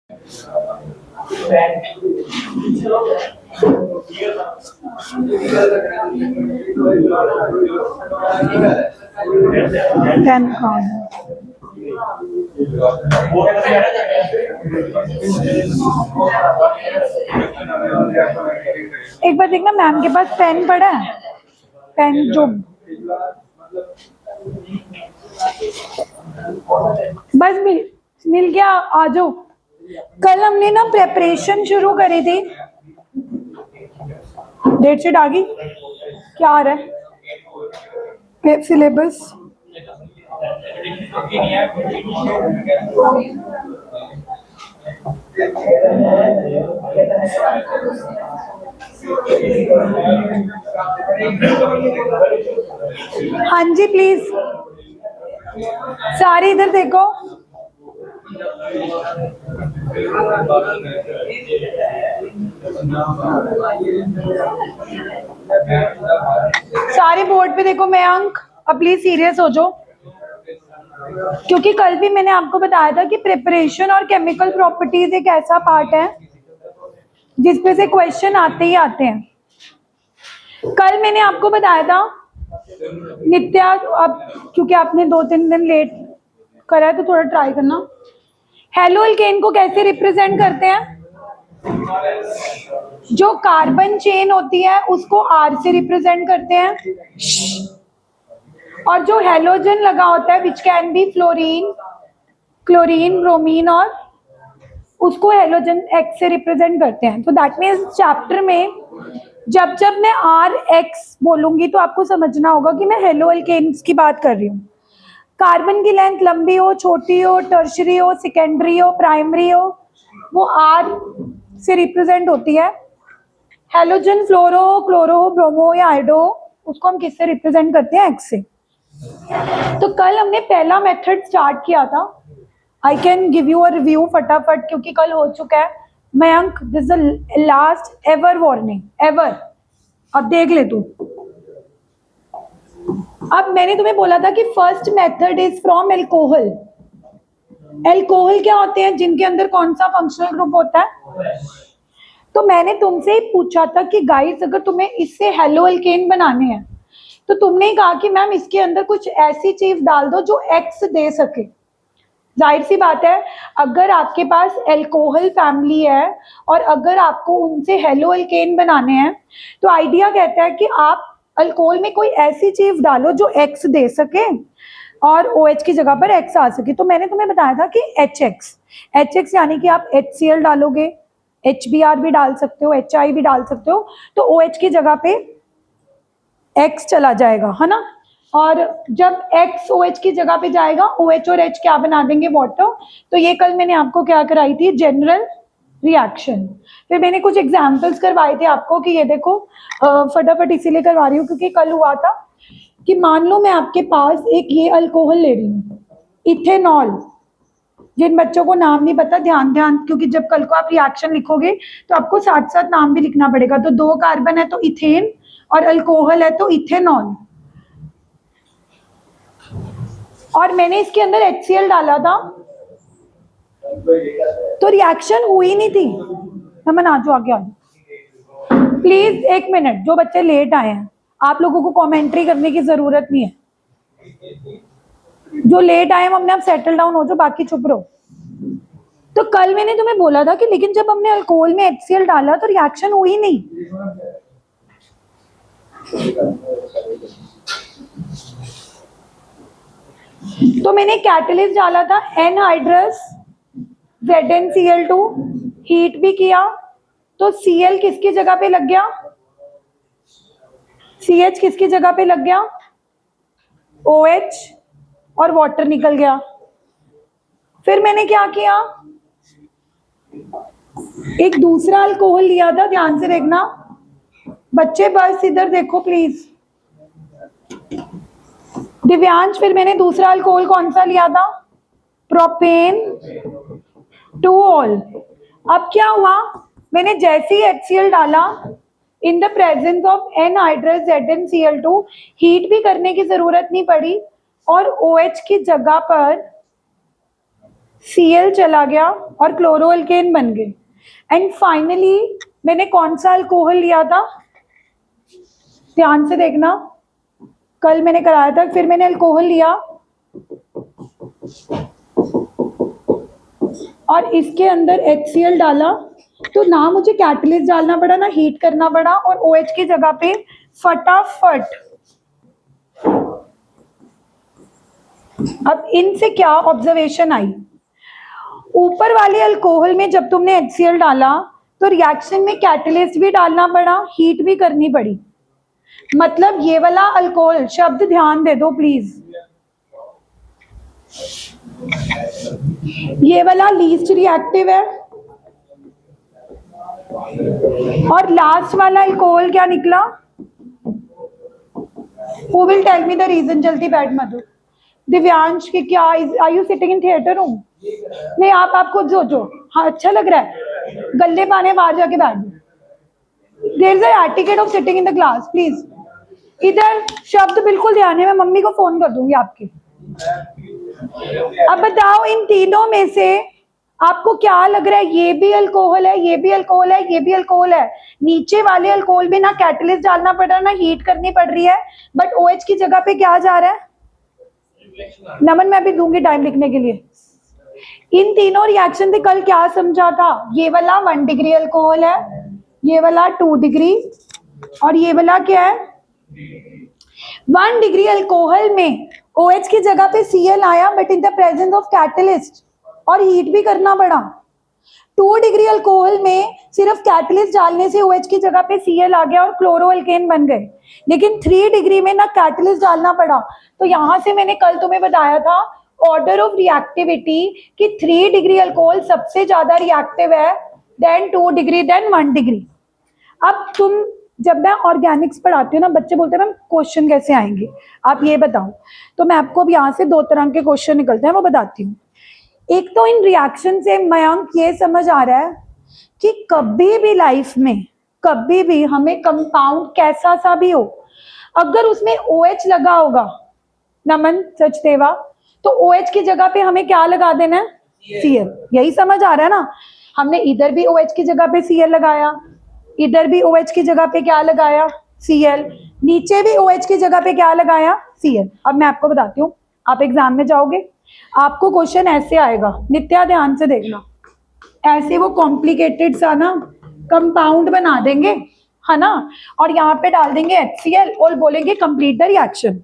10 कौन है? एक बार देखना मैम के पास पेन पड़ा है, पेन जो बस मिल गया, आ जाओ। कल हमने ना प्रेपरेशन शुरू करी थी, डेट शीट आ गई, क्या आ रहा है सिलेबस? हाँ जी प्लीज, सारे इधर देखो। सारे बोर्ड पे देखो मयंक, अब प्लीज सीरियस हो जाओ, क्योंकि कल भी मैंने आपको बताया था कि प्रिपरेशन और केमिकल प्रॉपर्टीज एक ऐसा पार्ट है जिसपे से क्वेश्चन आते ही आते हैं। कल मैंने आपको बताया था नित्या, अब क्योंकि आपने 2-3 दिन लेट करा है तो थोड़ा ट्राई करना। हेलो अल्केन को कैसे रिप्रेजेंट करते हैं? जो कार्बन चेन होती है उसको आर से रिप्रेजेंट करते हैं, और जो हेलोजन लगा होता है which can be fluorine, chlorine, bromine, और उसको हेलोजन एक्स से रिप्रेजेंट करते हैं। तो दैट मीन्स चैप्टर में जब जब मैं आर एक्स बोलूंगी तो आपको समझना होगा कि मैं हेलो अल्केन्स की बात कर रही हूँ। कार्बन की लेंथ लंबी हो, छोटी हो, टर्शरी हो, सेकेंडरी हो, प्राइमरी हो, वो आर से रिप्रेजेंट होती है। हेलोजन फ्लोरो, क्लोरो, ब्रोमो या आइडो, उसको हम किससे रिप्रेजेंट करते हैं? एक्स से। तो कल हमने पहला मेथड स्टार्ट किया था। I can give you a review फटाफट क्योंकि कल हो चुका है। Mayank, this is the last ever warning, ever. अब देख ले तू। अब मैंने तुम्हें बोला था कि first method is from alcohol. Alcohol क्या होते हैं? जिनके अंदर कौन सा फंक्शनल ग्रुप होता है? तो मैंने तुमसे ही पूछा था कि गाइस अगर तुम्हें इससे हेलो अल्केन बनाने हैं तो तुमने ही कहा कि मैम इसके अंदर कुछ ऐसी चीज डाल दो जो एक्स दे सके। जाहिर सी बात है, अगर आपके पास एल्कोहल फैमिली है और अगर आपको उनसे हेलो अल्केन बनाने हैं तो आइडिया कहता है कि आप अल्कोहल में कोई ऐसी चीज डालो जो एक्स दे सके और ओ OH की जगह पर एक्स आ सके। तो मैंने तुम्हें बताया था कि एच एक्स यानी कि आप HCl डालोगे, HBr भी डाल सकते हो, HI भी डाल सकते हो, तो OH की जगह पे एक्स चला जाएगा, है ना। और जब एक्स OH की जगह पे जाएगा, OH और H क्या बना देंगे? वाटर। तो ये कल मैंने आपको क्या कराई थी? General reaction. फिर मैंने कुछ एग्जाम्पल्स करवाए थे आपको कि ये देखो, फटाफट इसीलिए करवा रही हूँ क्योंकि कल हुआ था कि मान लो मैं आपके पास एक ये अल्कोहल ले रही हूँ, इथेनॉल। जिन बच्चों को नाम नहीं पता, ध्यान ध्यान, क्योंकि जब कल को आप रिएक्शन लिखोगे तो आपको साथ साथ नाम भी लिखना पड़ेगा। तो 2 कार्बन है तो इथेन, और अल्कोहल है तो इथेनॉल। और मैंने इसके अंदर HCl डाला था तो रिएक्शन हुई नहीं थी। नमन आ जाओ, आगे आ जाओ प्लीज, 1 मिनट। जो बच्चे लेट आए हैं आप लोगों को कमेंट्री करने की जरूरत नहीं है। जो लेट आए हैं हमने, अब सेटल डाउन हो जाओ, बाकी चुप रहो। तो कल मैंने तुम्हें बोला था कि लेकिन जब हमने अल्कोहल में HCl डाला तो रिएक्शन हुई नहीं। तो मैंने कैटलिस्ट डाला था एनहाइड्रस ZnCl2, हीट भी किया तो Cl किसकी जगह पे लग गया? CH किसकी जगह पे लग गया? OH, और वाटर निकल गया। फिर मैंने क्या किया? एक दूसरा अल्कोहल लिया था, ध्यान से देखना बच्चे, बस इधर देखो प्लीज। दिव्यांश, फिर मैंने दूसरा अल्कोहल कौन सा लिया था? प्रोपेन 2-ऑल। अब क्या हुआ? मैंने जैसे ही HCl डाला, in the presence of anhydrous ZnCl2, heat भी करने की जरूरत नहीं पड़ी और OH की जगह पर Cl चला गया और क्लोरो अल्केन बन गए। एंड फाइनली मैंने कौन सा अल्कोहल लिया था, ध्यान से देखना, कल मैंने कराया था, फिर मैंने अल्कोहल लिया और इसके अंदर HCl डाला। तो ना मुझे कैटलिस्ट डालना पड़ा, ना हीट करना पड़ा, और OH की जगह पे फटाफट। अब इनसे क्या ऑब्जर्वेशन आई, ऊपर वाले अल्कोहल में जब तुमने HCl डाला तो रिएक्शन में कैटलिस्ट भी डालना पड़ा, हीट भी करनी पड़ी। मतलब ये वाला अल्कोहल, शब्द ध्यान दे दो प्लीज, ये वाला लीस्ट रिएक्टिव है और लास्ट वाला अल्कोहल क्या निकला? Who will tell me the reason? जल्दी बैठ मधु। दिव्यांश की क्या, are you sitting in theatre room? नहीं, आप खुद सोचो। हाँ, अच्छा लग रहा है, गल्ले पाने बाहर जाके बैठ जाओ। There is a etiquette of sitting in the class please. इधर शब्द बिल्कुल ध्यान है, मैं मम्मी को फोन कर दूंगी आपके। अब बताओ इन तीनों में से आपको क्या लग रहा है, ये भी अल्कोहल है, ये भी अल्कोहल है, ये भी अल्कोहल है। नीचे वाले अल्कोहल में ना कैटलिस्ट डालना पड़ रहा है, ना हीट करनी पड़ रही है, बट OH की जगह पे क्या जा रहा है? नमन, मैं भी दूंगी टाइम लिखने के लिए। इन तीनों रिएक्शन से कल क्या समझा था, ये वाला 1 डिग्री अल्कोहल है, ये वाला 2 डिग्री, और ये वाला क्या है? 1 डिग्री अल्कोहल में OH की जगह पे Cl आया, but in the presence of catalyst, और हीट भी करना पड़ा। 2 डिग्री अल्कोहल में सिर्फ कैटलिस्ट डालने से OH की जगह पे Cl आ गया और क्लोरो अल्केन बन गए। लेकिन 3 डिग्री में ना कैटलिस्ट डालना पड़ा। तो यहां से मैंने कल तुम्हें बताया था ऑर्डर ऑफ रिएक्टिविटी कि 3 डिग्री अल्कोहल सबसे ज्यादा रिएक्टिव है, देन 2 डिग्री, देन 1 डिग्री। अब तुम, जब मैं ऑर्गेनिक्स पढ़ाती हूँ ना, बच्चे बोलते हैं मैम क्वेश्चन कैसे आएंगे, आप ये बताओ। तो मैं आपको अब यहाँ से 2 तरह के क्वेश्चन निकलते हैं, वो बताती हूँ। एक तो इन रिएक्शन से मयंक ये समझ आ रहा है कि कभी भी लाइफ में, कभी भी हमें कंपाउंड कैसा सा भी हो, अगर उसमें OH लगा होगा, नमन सचदेवा, तो OH की जगह पे हमें क्या लगा देना है? Cl। यही समझ आ रहा है ना? हमने इधर भी OH की जगह पे Cl लगाया, इधर भी OH की जगह पे क्या लगाया? Cl। नीचे भी OH की जगह पे क्या लगाया? Cl। अब मैं आपको बताती हूँ, आप एग्जाम में जाओगे, आपको क्वेश्चन ऐसे आएगा, नित्या ध्यान से देखना, ऐसे वो कॉम्प्लिकेटेड सा ना कंपाउंड बना देंगे, है ना, और यहाँ पे डाल देंगे HCl और बोलेंगे कंप्लीट द रिएक्शन।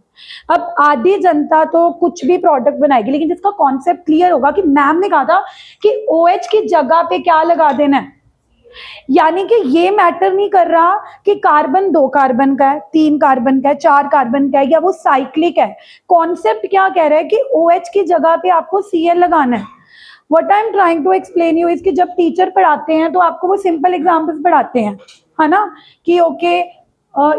अब आधी जनता तो कुछ भी प्रोडक्ट बनाएगी, लेकिन जिसका कॉन्सेप्ट क्लियर होगा कि मैम ने कहा था कि OH की जगह पे क्या लगा देना है, यानी कि ये मैटर नहीं कर रहा कि कार्बन 2 कार्बन का है, 3 कार्बन का है, 4 कार्बन का है, या वो साइक्लिक है। कॉन्सेप्ट क्या कह रहा है कि OH की जगह पे आपको Cl लगाना है। What I am trying to explain you इसके, जब टीचर पढ़ाते हैं तो आपको वो सिंपल एग्जांपल्स पढ़ाते हैं, है ना, कि ओके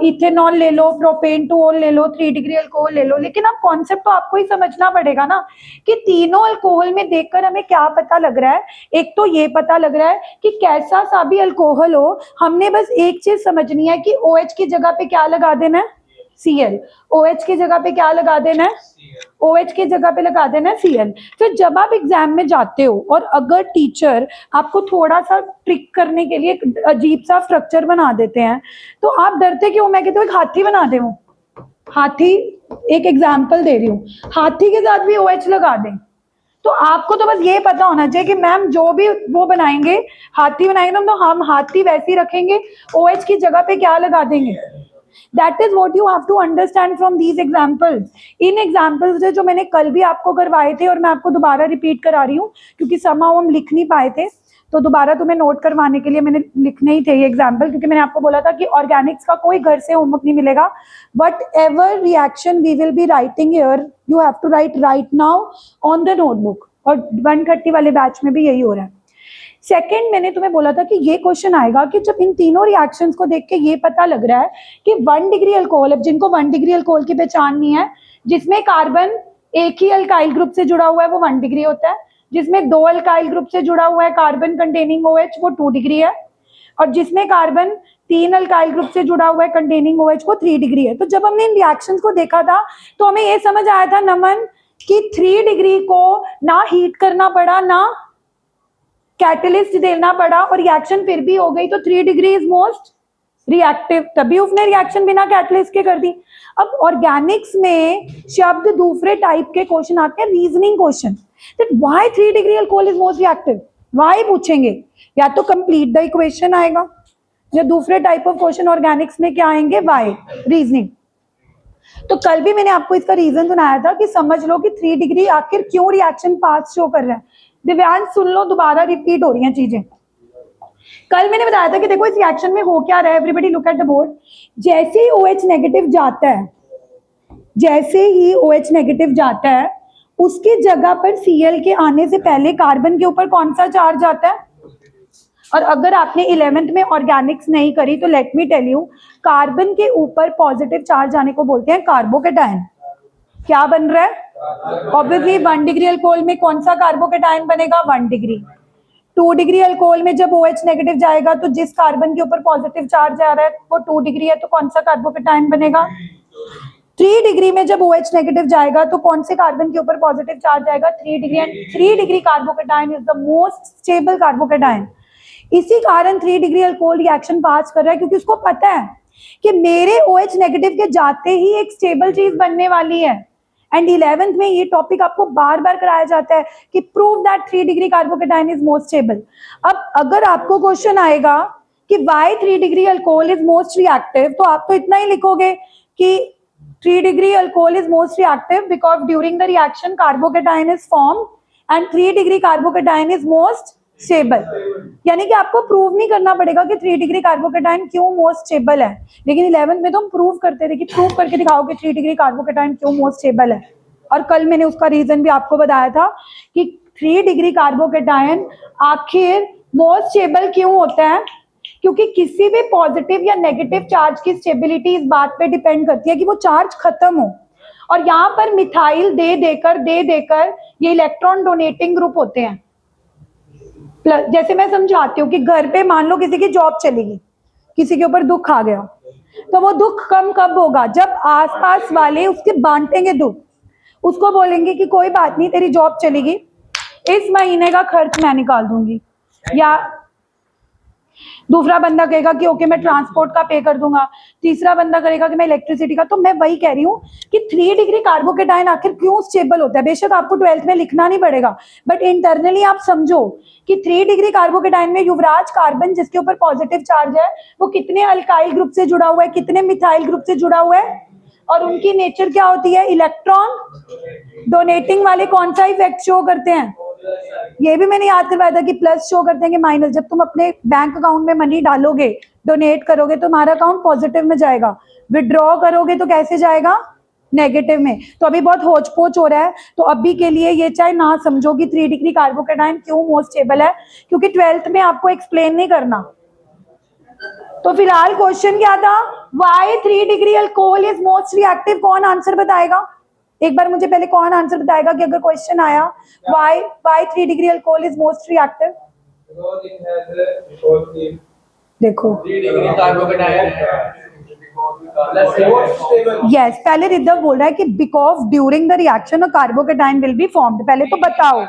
इथेनॉल ले लो, प्रोपेन टूओल ले लो, 3 डिग्री अल्कोहल ले लो, लेकिन अब कॉन्सेप्ट तो आपको ही समझना पड़ेगा ना कि तीनों अल्कोहल में देखकर हमें क्या पता लग रहा है। एक तो ये पता लग रहा है कि कैसा सा भी अल्कोहल हो, हमने बस एक चीज समझनी है कि OH की जगह पे क्या लगा देना है? Cl। OH की जगह पे क्या लगा देना है? OH की जगह पे लगा देना है Cl। फिर जब आप एग्जाम में जाते हो और अगर टीचर आपको थोड़ा सा ट्रिक करने के लिए एक अजीब सा स्ट्रक्चर बना देते हैं, तो आप डरते क्यों? मैं कहती हूँ एक हाथी बना दे, हाथी, एक एग्जाम्पल दे रही हूँ, हाथी के साथ भी OH लगा दें। तो आपको तो बस ये पता होना चाहिए कि मैम जो भी वो बनाएंगे, हाथी बनाएंगे तो हम हाथी वैसे ही रखेंगे, OH की जगह पे क्या लगा देंगे। That is what you have to understand from these examples। In examples से जो मैंने कल भी आपको करवाए थे और मैं आपको दोबारा रिपीट करा रही हूँ, क्योंकि somehow हम लिख नहीं पाए थे, तो दोबारा तुम्हें नोट करवाने के लिए मैंने लिखने ही थे ये एग्जाम्पल, क्योंकि मैंने आपको बोला था कि ऑर्गेनिक्स का कोई घर से होमवर्क नहीं मिलेगा। Whatever reaction we will be writing here, you have to write right now on the notebook, और 130 वाले बैच में भी यही हो रहा है। सेकंड, मैंने तुम्हें बोला था कि ये क्वेश्चन आएगा कि जब इन तीनों रिएक्शंस को देख के ये पता लग रहा है कि 1 डिग्री अल्कोहल, अब जिनको 1 डिग्री अल्कोहल की पहचान नहीं है, जिसमें कार्बन एक ही अल्काइल ग्रुप से जुड़ा हुआ है वो 1 डिग्री होता है, जिसमें 2 अल्काइल ग्रुप से जुड़ा हुआ है कार्बन कंटेनिंग OH वो 2 डिग्री है, और जिसमें कार्बन 3 अल्काइल ग्रुप से जुड़ा हुआ है कंटेनिंग OH वो 3 डिग्री है। तो जब हमने इन रिएक्शंस को देखा था तो हमें ये समझ आया था नमन कि 3 डिग्री को ना हीट करना पड़ा ना कैटलिस्ट देना पड़ा और रिएक्शन फिर भी हो गई, तो 3 डिग्री इज मोस्ट रिएक्टिव। तभी उसने रिएक्शन बिना कैटलिस्ट के कर दी। अब ऑर्गेनिक्स में शब्द दूसरे टाइप के क्वेश्चन आते हैं, reasoning question, that why 3 degree alcohol is most reactive, why पूछेंगे, या तो कंप्लीट द इक्वेशन आएगा, या दूसरे टाइप ऑफ क्वेश्चन ऑर्गेनिक्स में क्या आएंगे, व्हाई, रीजनिंग। तो कल भी मैंने आपको इसका रीजन सुनाया था कि समझ लो कि 3 डिग्री आखिर क्यों रिएक्शन पास शो कर रहा है। दिव्यांश सुन लो, दोबारा रिपीट हो रही हैं चीजें। कल मैंने बताया था कि देखो इस रिएक्शन में हो क्या रहा है, everybody look at the board. जैसे ही OH नेगेटिव जाता है, जैसे ही OH नेगेटिव जाता है, उसकी जगह पर Cl के आने से पहले कार्बन के ऊपर कौन सा चार्ज आता है। और अगर आपने 11th में ऑर्गेनिक्स नहीं करी तो let me tell you, carbon के ऊपर पॉजिटिव चार्ज आने को बोलते हैं कार्बोकेटायन। क्या बन रहा है, ऑब्वियसली 1 डिग्री अल्कोहल में कौन सा कार्बोकेटायन बनेगा, 1 डिग्री। 2 डिग्री अल्कोहल में जब OH नेगेटिव जाएगा तो जिस कार्बन के ऊपर पॉजिटिव चार्ज आ रहा है वो 2 डिग्री है, तो कौन सा कार्बोकेटायन बनेगा। 3 डिग्री में जब OH नेगेटिव जाएगा तो कौन से कार्बन के ऊपर पॉजिटिव चार्ज आएगा, 3 degree. And 3 degree carbocation is the most stable carbocation. इसी कारण 3 डिग्री अल्कोहल रिएक्शन पास कर रहा है, क्योंकि उसको पता है कि मेरे OH नेगेटिव के जाते ही एक स्टेबल चीज बनने वाली है। एंड 11th में ये टॉपिक आपको बार बार कराया जाता है कि prove that 3 degree carbocation is most stable. अब अगर आपको क्वेश्चन आएगा कि why 3 degree alcohol is most reactive, तो आप तो इतना ही लिखोगे कि 3 degree alcohol is most reactive because during the reaction carbocation is form and 3 degree carbocation is most stable. यानी कि आपको प्रूव नहीं करना पड़ेगा कि 3 डिग्री कार्बोकेटायन क्यों मोस्ट स्टेबल है, लेकिन 11th में तो हम प्रूव करते थे कि प्रूव करके दिखाओ कि 3 डिग्री कार्बोकेटायन क्यों मोस्ट स्टेबल है। और कल मैंने उसका रीजन भी आपको बताया था कि 3 डिग्री कार्बोकेटायन आखिर मोस्ट स्टेबल क्यों होता है, क्योंकि किसी भी पॉजिटिव या नेगेटिव चार्ज की स्टेबिलिटी इस बात पे डिपेंड करती है कि वो चार्ज खत्म हो। और यहाँ पर मिथाइल दे देकर ये इलेक्ट्रॉन डोनेटिंग ग्रुप होते हैं। प्लस जैसे मैं समझाती हूँ कि घर पे मान लो किसी की जॉब चलेगी, किसी के ऊपर दुख आ गया, तो वो दुख कम कब होगा, जब आसपास वाले उसके बांटेंगे दुख, उसको बोलेंगे कि कोई बात नहीं तेरी जॉब चलेगी, इस महीने का खर्च मैं निकाल दूंगी। या दूसरा बंदा कहेगा कि ओके मैं ट्रांसपोर्ट का पे कर दूंगा, तीसरा बंदा करेगा कि मैं इलेक्ट्रिसिटी का। तो मैं वही कह रही हूँ कि 3 डिग्री कार्बोकेटायन आखिर क्यों स्टेबल होता है। बेशक आपको 12th में लिखना नहीं पड़ेगा, बट इंटरनली आप समझो कि 3 डिग्री कार्बोकेटायन में युवराज कार्बन जिसके ऊपर पॉजिटिव चार्ज है वो कितने अल्काइल ग्रुप से जुड़ा हुआ है, कितने मिथाइल ग्रुप से जुड़ा हुआ है, और उनकी नेचर क्या होती है, इलेक्ट्रॉन डोनेटिंग वाले कौन सा इफेक्ट शो करते हैं। ये भी मैंने याद करवाया था कि प्लस शो करते हैं कि माइनस। जब तुम अपने बैंक अकाउंट में मनी डालोगे, डोनेट करोगे, तो तुम्हारा अकाउंट पॉजिटिव में जाएगा, विड्रॉ करोगे तो कैसे जाएगा, नेगेटिव में। तो अभी बहुत होच पोच हो रहा है, तो अभी के लिए ये चाहे ना समझो कि 3 डिग्री कार्बोकेटायन क्यों मोस्ट स्टेबल है, क्योंकि 12th में आपको एक्सप्लेन नहीं करना। तो फिलहाल क्वेश्चन क्या था, why 3 degree alcohol is most reactive. कौन आंसर बताएगा, एक बार मुझे पहले कौन आंसर बताएगा कि अगर क्वेश्चन आया why 3 degree alcohol is most reactive. देखो यस, पहले रिद्धव बोल रहा है कि because during the reaction a carbocation will be formed. पहले तो बताओ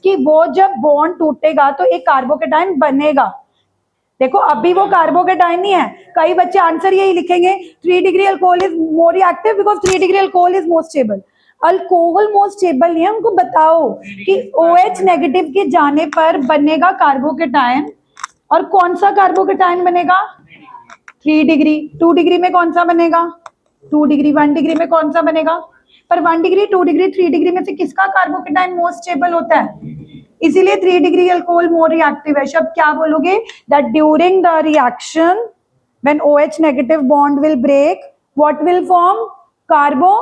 कि वो जब बॉन्ड टूटेगा तो एक कार्बोकेटायन बनेगा। देखो अभी वो कार्बोकेटायन नहीं है, कई बच्चे आंसर यही लिखेंगे 3 degree alcohol is more reactive because 3 degree alcohol is most stable. Alcohol most stable नहीं है, उनको बताओ कि OH नेगेटिव के जाने पर बनेगा कार्बोकेटायन, और कौन सा कार्बोकेटायन बनेगा, 3 डिग्री। 2 डिग्री में कौन सा बनेगा, 2 डिग्री। 1 डिग्री में कौन सा बनेगा, पर 1 डिग्री 2 डिग्री 3 डिग्री में से किसका कार्बोकेटायन मोस्ट स्टेबल होता है, इसीलिए 3 डिग्री अल्कोहल मोर रिएक्टिव है। शब्द क्या बोलोगे, that during the reaction when OH negative bond will break what will form, carbo,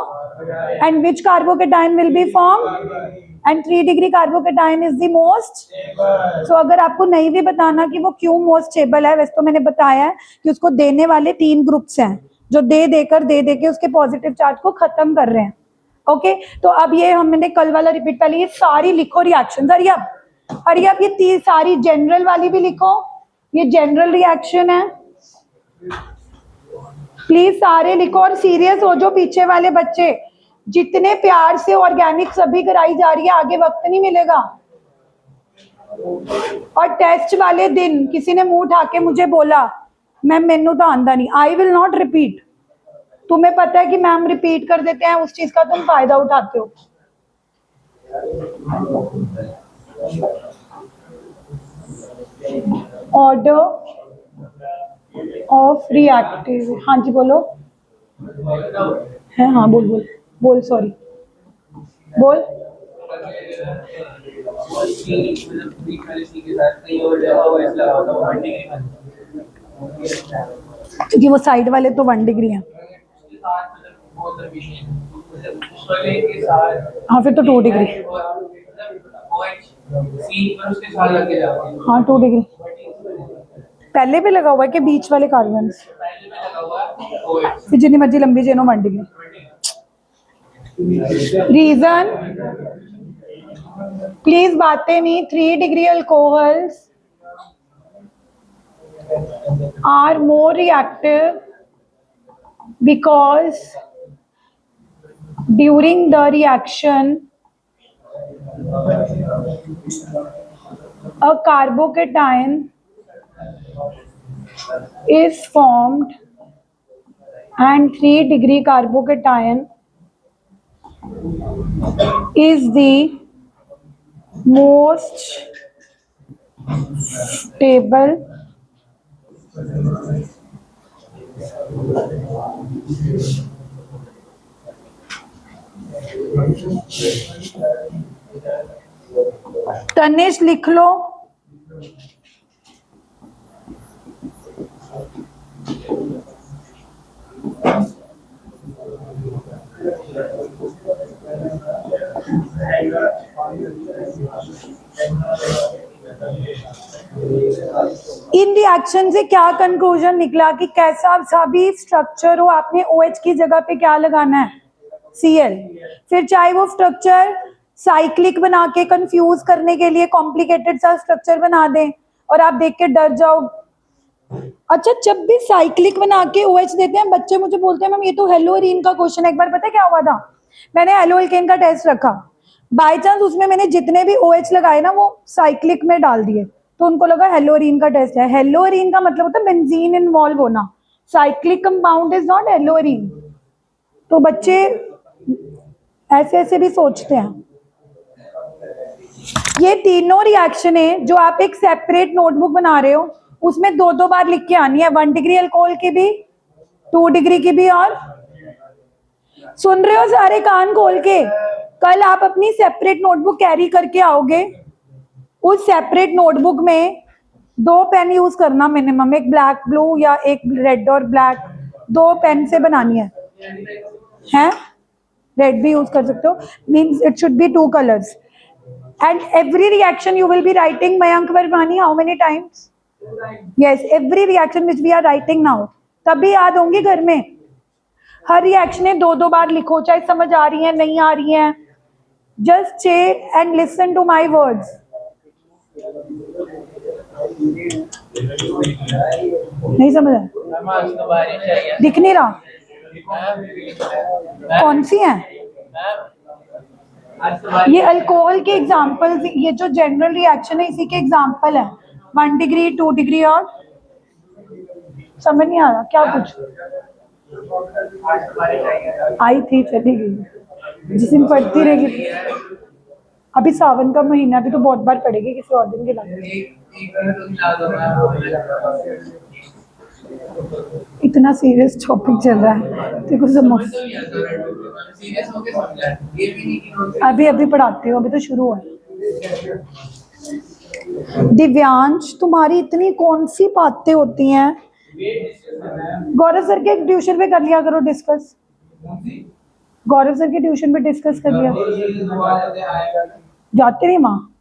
and which carbocation will be formed, and 3 degree carbocation is the most. So अगर आपको नहीं भी बताना कि वो क्यों मोस्ट स्टेबल है, वैसे तो मैंने बताया है कि उसको देने वाले 3 ग्रुप्स हैं जो दे देके उसके पॉजिटिव चार्ज को खत्म कर रहे हैं। ओके तो अब ये हमने कल वाला रिपीट, पहले ये सारी लिखो रिएक्शन, हरी अब ये सारी जनरल वाली भी लिखो, ये जनरल रिएक्शन है, प्लीज सारे लिखो और सीरियस हो जो पीछे वाले बच्चे। जितने प्यार से ऑर्गेनिक सभी कराई जा रही है, आगे वक्त नहीं मिलेगा। और टेस्ट वाले दिन किसी ने मुंह उठा के मुझे बोला मैम मेनू तो आंदा नहीं, आई विल नॉट रिपीट। तुम्हें पता है कि मैम रिपीट कर देते हैं, उस चीज का तुम फायदा उठाते हो। ऑर्डर ऑफ रिएक्टिव, हाँ जी बोलो। है हाँ, बोल बोल बोल, सॉरी बोल। क्योंकि वो साइड वाले तो 1 डिग्री हैं। हाँ फिर तो 2 डिग्री। हाँ 2 डिग्री पहले भी लगा हुआ है कि बीच वाले कार्बन फिर जितनी मर्जी लंबी चेन हो 1 डिग्री। रीजन प्लीज बातें नहीं। 3 degree alcohols are more reactive because during the reaction a carbocation is formed and 3 degree carbocation is the most stable Tanish लिख लो। इन रिएक्शन से क्या कंक्लूजन निकला कि कैसा सा भी स्ट्रक्चर हो, आपने OH की जगह पे क्या लगाना है, Cl। फिर चाहे वो स्ट्रक्चर साइक्लिक बना के कंफ्यूज करने के लिए कॉम्प्लिकेटेड सा स्ट्रक्चर बना दें और आप देख के डर जाओ। अच्छा, जब भी साइक्लिक बना के OH देते हैं बच्चे मुझे बोलते हैं मैम ये तो हेलोरीन का क्वेश्चन है। एक बार पता है क्या हुआ था, मैंने हेलोएल्केन का टेस्ट रखा, बाय चांस उसमें मैंने जितने भी OH लगाए ना वो साइक्लिक में डाल दिए, तो उनको लगा हेलोरीन का टेस्ट है। हेलोरीन का मतलब होता है बेंजीन इन्वॉल्व होना, साइक्लिक कंपाउंड इज नॉट हेलोरीन। तो बच्चे ऐसे ऐसे भी सोचते हैं। ये तीनों रिएक्शन है जो आप एक सेपरेट नोटबुक बना रहे हो उसमें 2-2 बार लिख के आनी है, 1 डिग्री अल्कोहल की भी, 2 डिग्री की भी। और सुन रहे हो सारे कान खोल के, कल आप अपनी सेपरेट नोटबुक कैरी करके आओगे, उस सेपरेट नोटबुक में 2 पेन यूज करना मिनिमम, एक ब्लैक ब्लू या एक रेड और ब्लैक, 2 पेन से बनानी है? रेड भी यूज कर सकते हो, means it should be 2 colours. And every reaction you will be writing Mayank Varmani how many times? Yes, every reaction which we are writing now, तभी याद होंगी घर में। हर रिएक्शन 2-2 बार लिखो, चाहे समझ आ रही है नहीं आ रही है। Just say and listen to my words. नहीं समझ आया? दिख नहीं रहा कौन सी है ये अल्कोहल के एग्जाम्पल, ये जो जनरल रिएक्शन है इसी के एग्जाम्पल है। 1 डिग्री, 2 डिग्री और समझ नहीं आ रहा क्या कुछ आई थी, चली गई, जिस दिन पढ़ती रहेगी। अभी सावन का महीना, अभी तो बहुत बार पड़ेगी, किसी और दिन के इतना सीरियस टॉपिक चल रहा है देखो समझ। अभी अभी पढ़ाती हूँ, अभी तो शुरू हुआ है। दिव्यांश, तुम्हारी इतनी कौन सी बातें होती हैं? गौरव सर के ट्यूशन पे कर लिया करो डिस्कस, गौरव सर के ट्यूशन पे डिस्कस कर लिया। जाते नहीं माँ?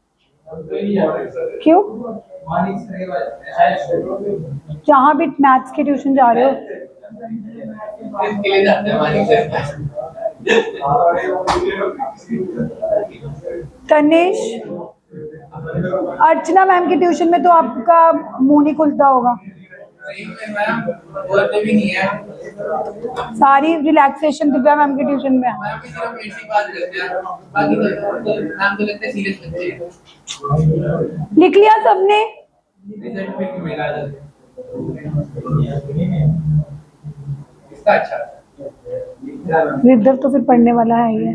क्यों? जहाँ भी मैथ्स के ट्यूशन जा रहे हो तनिष, अर्चना मैम के ट्यूशन में तो आपका मुंह नहीं खुलता होगा। सारी रिलैक्सेशन दिव्या मैम की ट्यूशन में है। लिख लिया सबने? रिद्धर तो फिर पढ़ने वाला है ही है।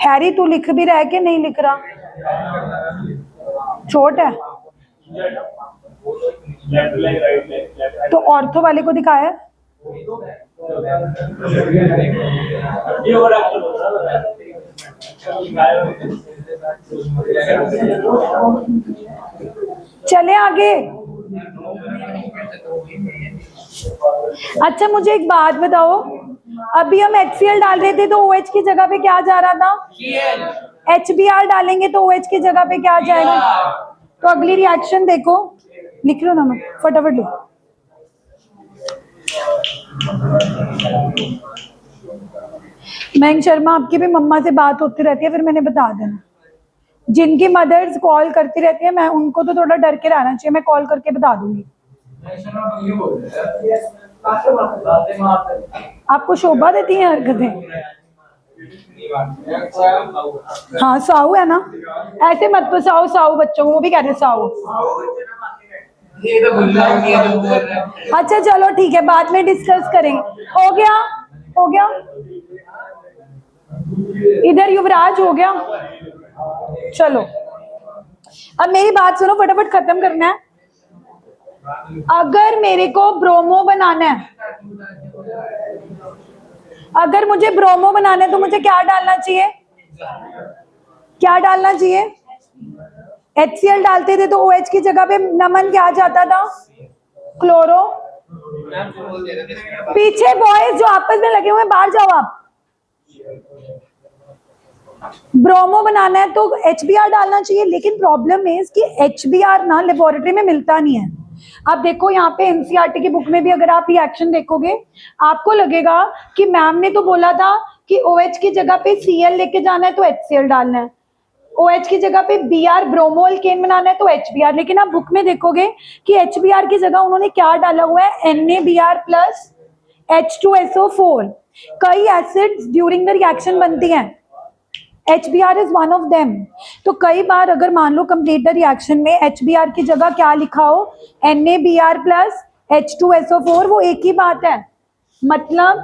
हैरी तू लिख भी रहा है कि नहीं लिख रहा? छोट है तो ऑर्थो वाले को दिखाया? चले आगे। अच्छा मुझे एक बात बताओ, अभी हम HCl डाल रहे थे तो OH की जगह पे क्या जा रहा था? HBr डालेंगे तो OH की जगह पे क्या आ जाएगा? तो अगली रिएक्शन देखो, लिख लो ना, मैं फटाफट लिखो। मयंक शर्मा, आपकी भी मम्मा से बात होती रहती है, फिर मैंने बता देना। जिनकी मदर्स कॉल करती रहती है, मैं उनको तो थोड़ा डर के रहना चाहिए, मैं कॉल करके बता दूंगी। आपको शोभा देती है हरकतें? हाँ साऊ है ना, ऐसे मत फसाओ साऊ बच्चों को, वो भी कहते हैं साऊ। अच्छा चलो ठीक है, बाद में डिस्कस करेंगे। हो गया, हो गया। इधर युवराज हो गया। चलो अब मेरी बात सुनो, फटाफट खत्म करना है। अगर मेरे को ब्रोमो बनाना है, अगर मुझे ब्रोमो बनाना है तो मुझे क्या डालना चाहिए? क्या डालना चाहिए? HCl डालते थे तो OH की जगह पे नमन क्या जाता था? क्लोरो। पीछे बॉयज जो आपस में लगे हुए, बाहर जाओ आप। ब्रोमो बनाना है तो HBr डालना चाहिए, लेकिन प्रॉब्लम है कि HBr ना लेबोरेटरी में मिलता नहीं है। आप देखो यहाँ पे NCERT की बुक में भी अगर आप रिएक्शन देखोगे, आपको लगेगा कि मैम ने तो बोला था कि OH की जगह पे Cl लेके जाना है तो HCl डालना है, OH की जगह पे Br ब्रोमो अल्केन बनाना है तो HBr, लेकिन आप बुक में देखोगे कि HBr की जगह उन्होंने क्या डाला हुआ है? NaBr plus H2SO4। कई एसिड्स ड्यूरिंग द रिएक्शन बनती हैं, HBr is one of them. तो कई बार अगर मान लो कंप्लीट द रिएक्शन में HBr की जगह क्या लिखा हो? NaBr प्लस H2SO4, वो एक ही बात है। मतलब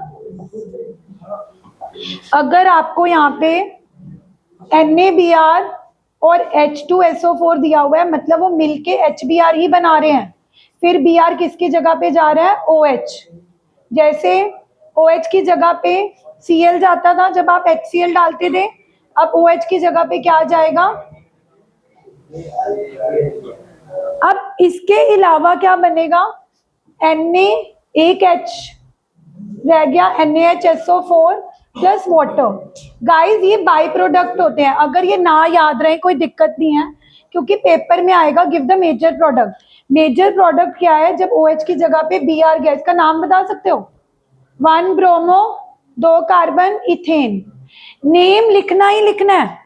अगर आपको यहाँ पे NaBr और H2SO4 दिया हुआ है, मतलब वो मिलके HBr ही बना रहे हैं। फिर Br किसकी जगह पे जा रहा है? OH। जैसे OH की जगह पे Cl जाता था जब आप HCl डालते थे, अब OH की जगह पे क्या जाएगा? अब इसके अलावा क्या बनेगा? Na एक H रह गया, NaHSO4 प्लस वाटर। गाइस ये बाई प्रोडक्ट होते हैं, अगर ये ना याद रहे कोई दिक्कत नहीं है, क्योंकि पेपर में आएगा give the major product. Major product क्या है? जब OH की जगह पे Br गैस का नाम बता सकते हो? 1 ब्रोमो 2 कार्बन इथेन। नेम लिखना ही लिखना है।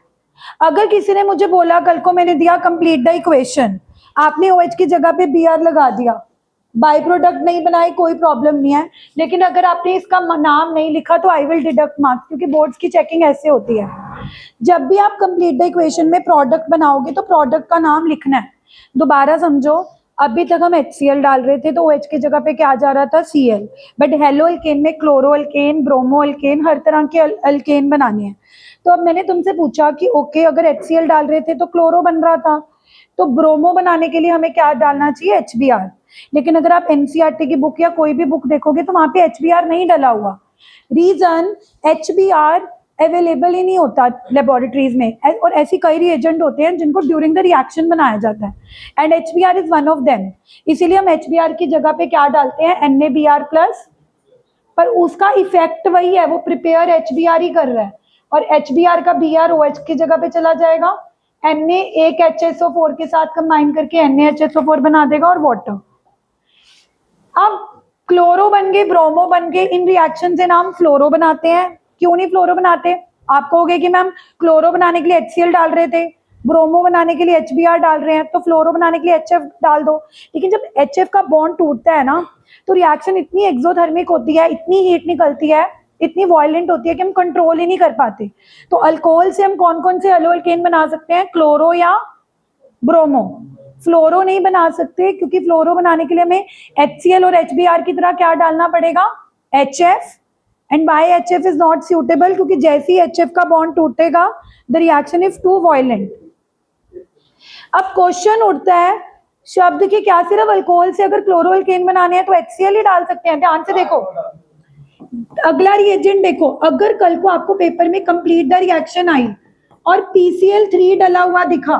अगर किसी ने मुझे बोला, कल को मैंने दिया कंप्लीट द इक्वेशन, आपने OH की जगह पे Br लगा दिया, बाई प्रोडक्ट नहीं बनाई, कोई प्रॉब्लम नहीं है, लेकिन अगर आपने इसका नाम नहीं लिखा तो आई विल डिडक्ट मार्क्स, क्योंकि बोर्ड्स की चेकिंग ऐसे होती है। जब भी आप कंप्लीट द इक्वेशन में प्रोडक्ट बनाओगे तो प्रोडक्ट का नाम लिखना है। दोबारा समझो, अभी तक हम HCl डाल रहे थे तो OH की जगह पे क्या जा रहा था? Cl। बट हेलो अल्केन में क्लोरो अल्केन, ब्रोमो अल्केन, हर तरह के अल्केन बनाने हैं। तो अब मैंने तुमसे पूछा कि ओके अगर HCl डाल रहे थे तो क्लोरो बन रहा था, तो ब्रोमो बनाने के लिए हमें क्या डालना चाहिए? HBr। लेकिन अगर आप NCERT की बुक या कोई भी बुक देखोगे तो वहां पे HBr नहीं डला हुआ। रीजन, HBr अवेलेबल ही नहीं होता लेबोरेटरीज में, और ऐसी कई रिएजेंट होते हैं जिनको ड्यूरिंग द रिएक्शन बनाया जाता है, and HBr is one of them. इसीलिए हम HBr की जगह पे क्या डालते हैं? NaBr प्लस, पर उसका इफेक्ट वही है, वो प्रिपेयर HBr ही कर रहा है, और HBr का Br OH की जगह पे चला जाएगा, Na एक HSO4 के साथ कंबाइन करके NaHSO4 बना देगा और वाटर। अब क्लोरो बन गए, ब्रोमो बन गए, इन रिएक्शन से नाम फ्लोरो बनाते हैं। क्यों नहीं फ्लोरो बनाते? आप कहोगे कि मैम क्लोरो बनाने के लिए HCl डाल रहे थे, ब्रोमो बनाने के लिए HBr डाल रहे हैं, तो फ्लोरो बनाने के लिए HF डाल दो। लेकिन जब HF का बॉन्ड टूटता है ना, तो रिएक्शन इतनी एक्सोथर्मिक होती है, इतनी हीट निकलती है, इतनी वायलेंट होती है कि हम कंट्रोल ही नहीं कर पाते। तो अल्कोहल से हम कौन कौन से एल्केन बना सकते हैं? क्लोरो या ब्रोमो। फ्लोरो नहीं बना सकते, क्योंकि फ्लोरो बनाने के लिए हमें HCl और HBr की तरह क्या डालना पड़ेगा? HF। And by HF is not suitable, क्योंकि जैसे ही HF का बॉन्ड टूटेगा the reaction is too violent. अब क्वेश्चन उठता है शब्द कि क्या सिर्फ अल्कोहल से अगर क्लोरोअल्केन बनाने हैं तो HCl ही डाल सकते हैं? ध्यान से देखो, अगला रिएजेंट देखो, अगर कल को आपको पेपर में कंप्लीट द रिएक्शन आई और PCl3 डला हुआ दिखा,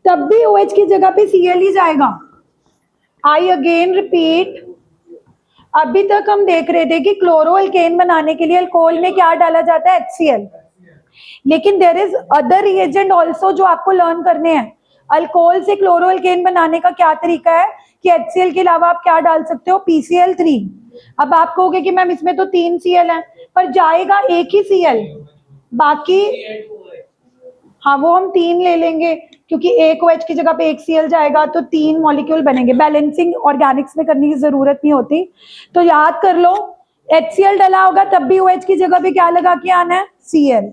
तब भी OH की जगह पे Cl ही जाएगा। आई अगेन रिपीट, अभी तक हम देख रहे थे कि क्लोरोअल्केन बनाने के लिए अल्कोहल में क्या डाला जाता है? HCl। लेकिन there is other reagent also जो आपको लर्न करने हैं। अल्कोहल से क्लोरोअल्केन बनाने का क्या तरीका है कि HCl के अलावा आप क्या डाल सकते हो? PCl3। अब आप कहोगे कि मैम इसमें तो 3 Cl है, पर जाएगा एक ही Cl, बाकी हाँ वो हम 3 ले लेंगे, क्योंकि एक OH की जगह पे एक Cl जाएगा तो 3 मॉलिक्यूल बनेंगे। बैलेंसिंग ऑर्गेनिक्स में करने की जरूरत नहीं होती। तो याद कर लो, HCl डला होगा तब भी OH की जगह पे क्या लगा के आना है? Cl।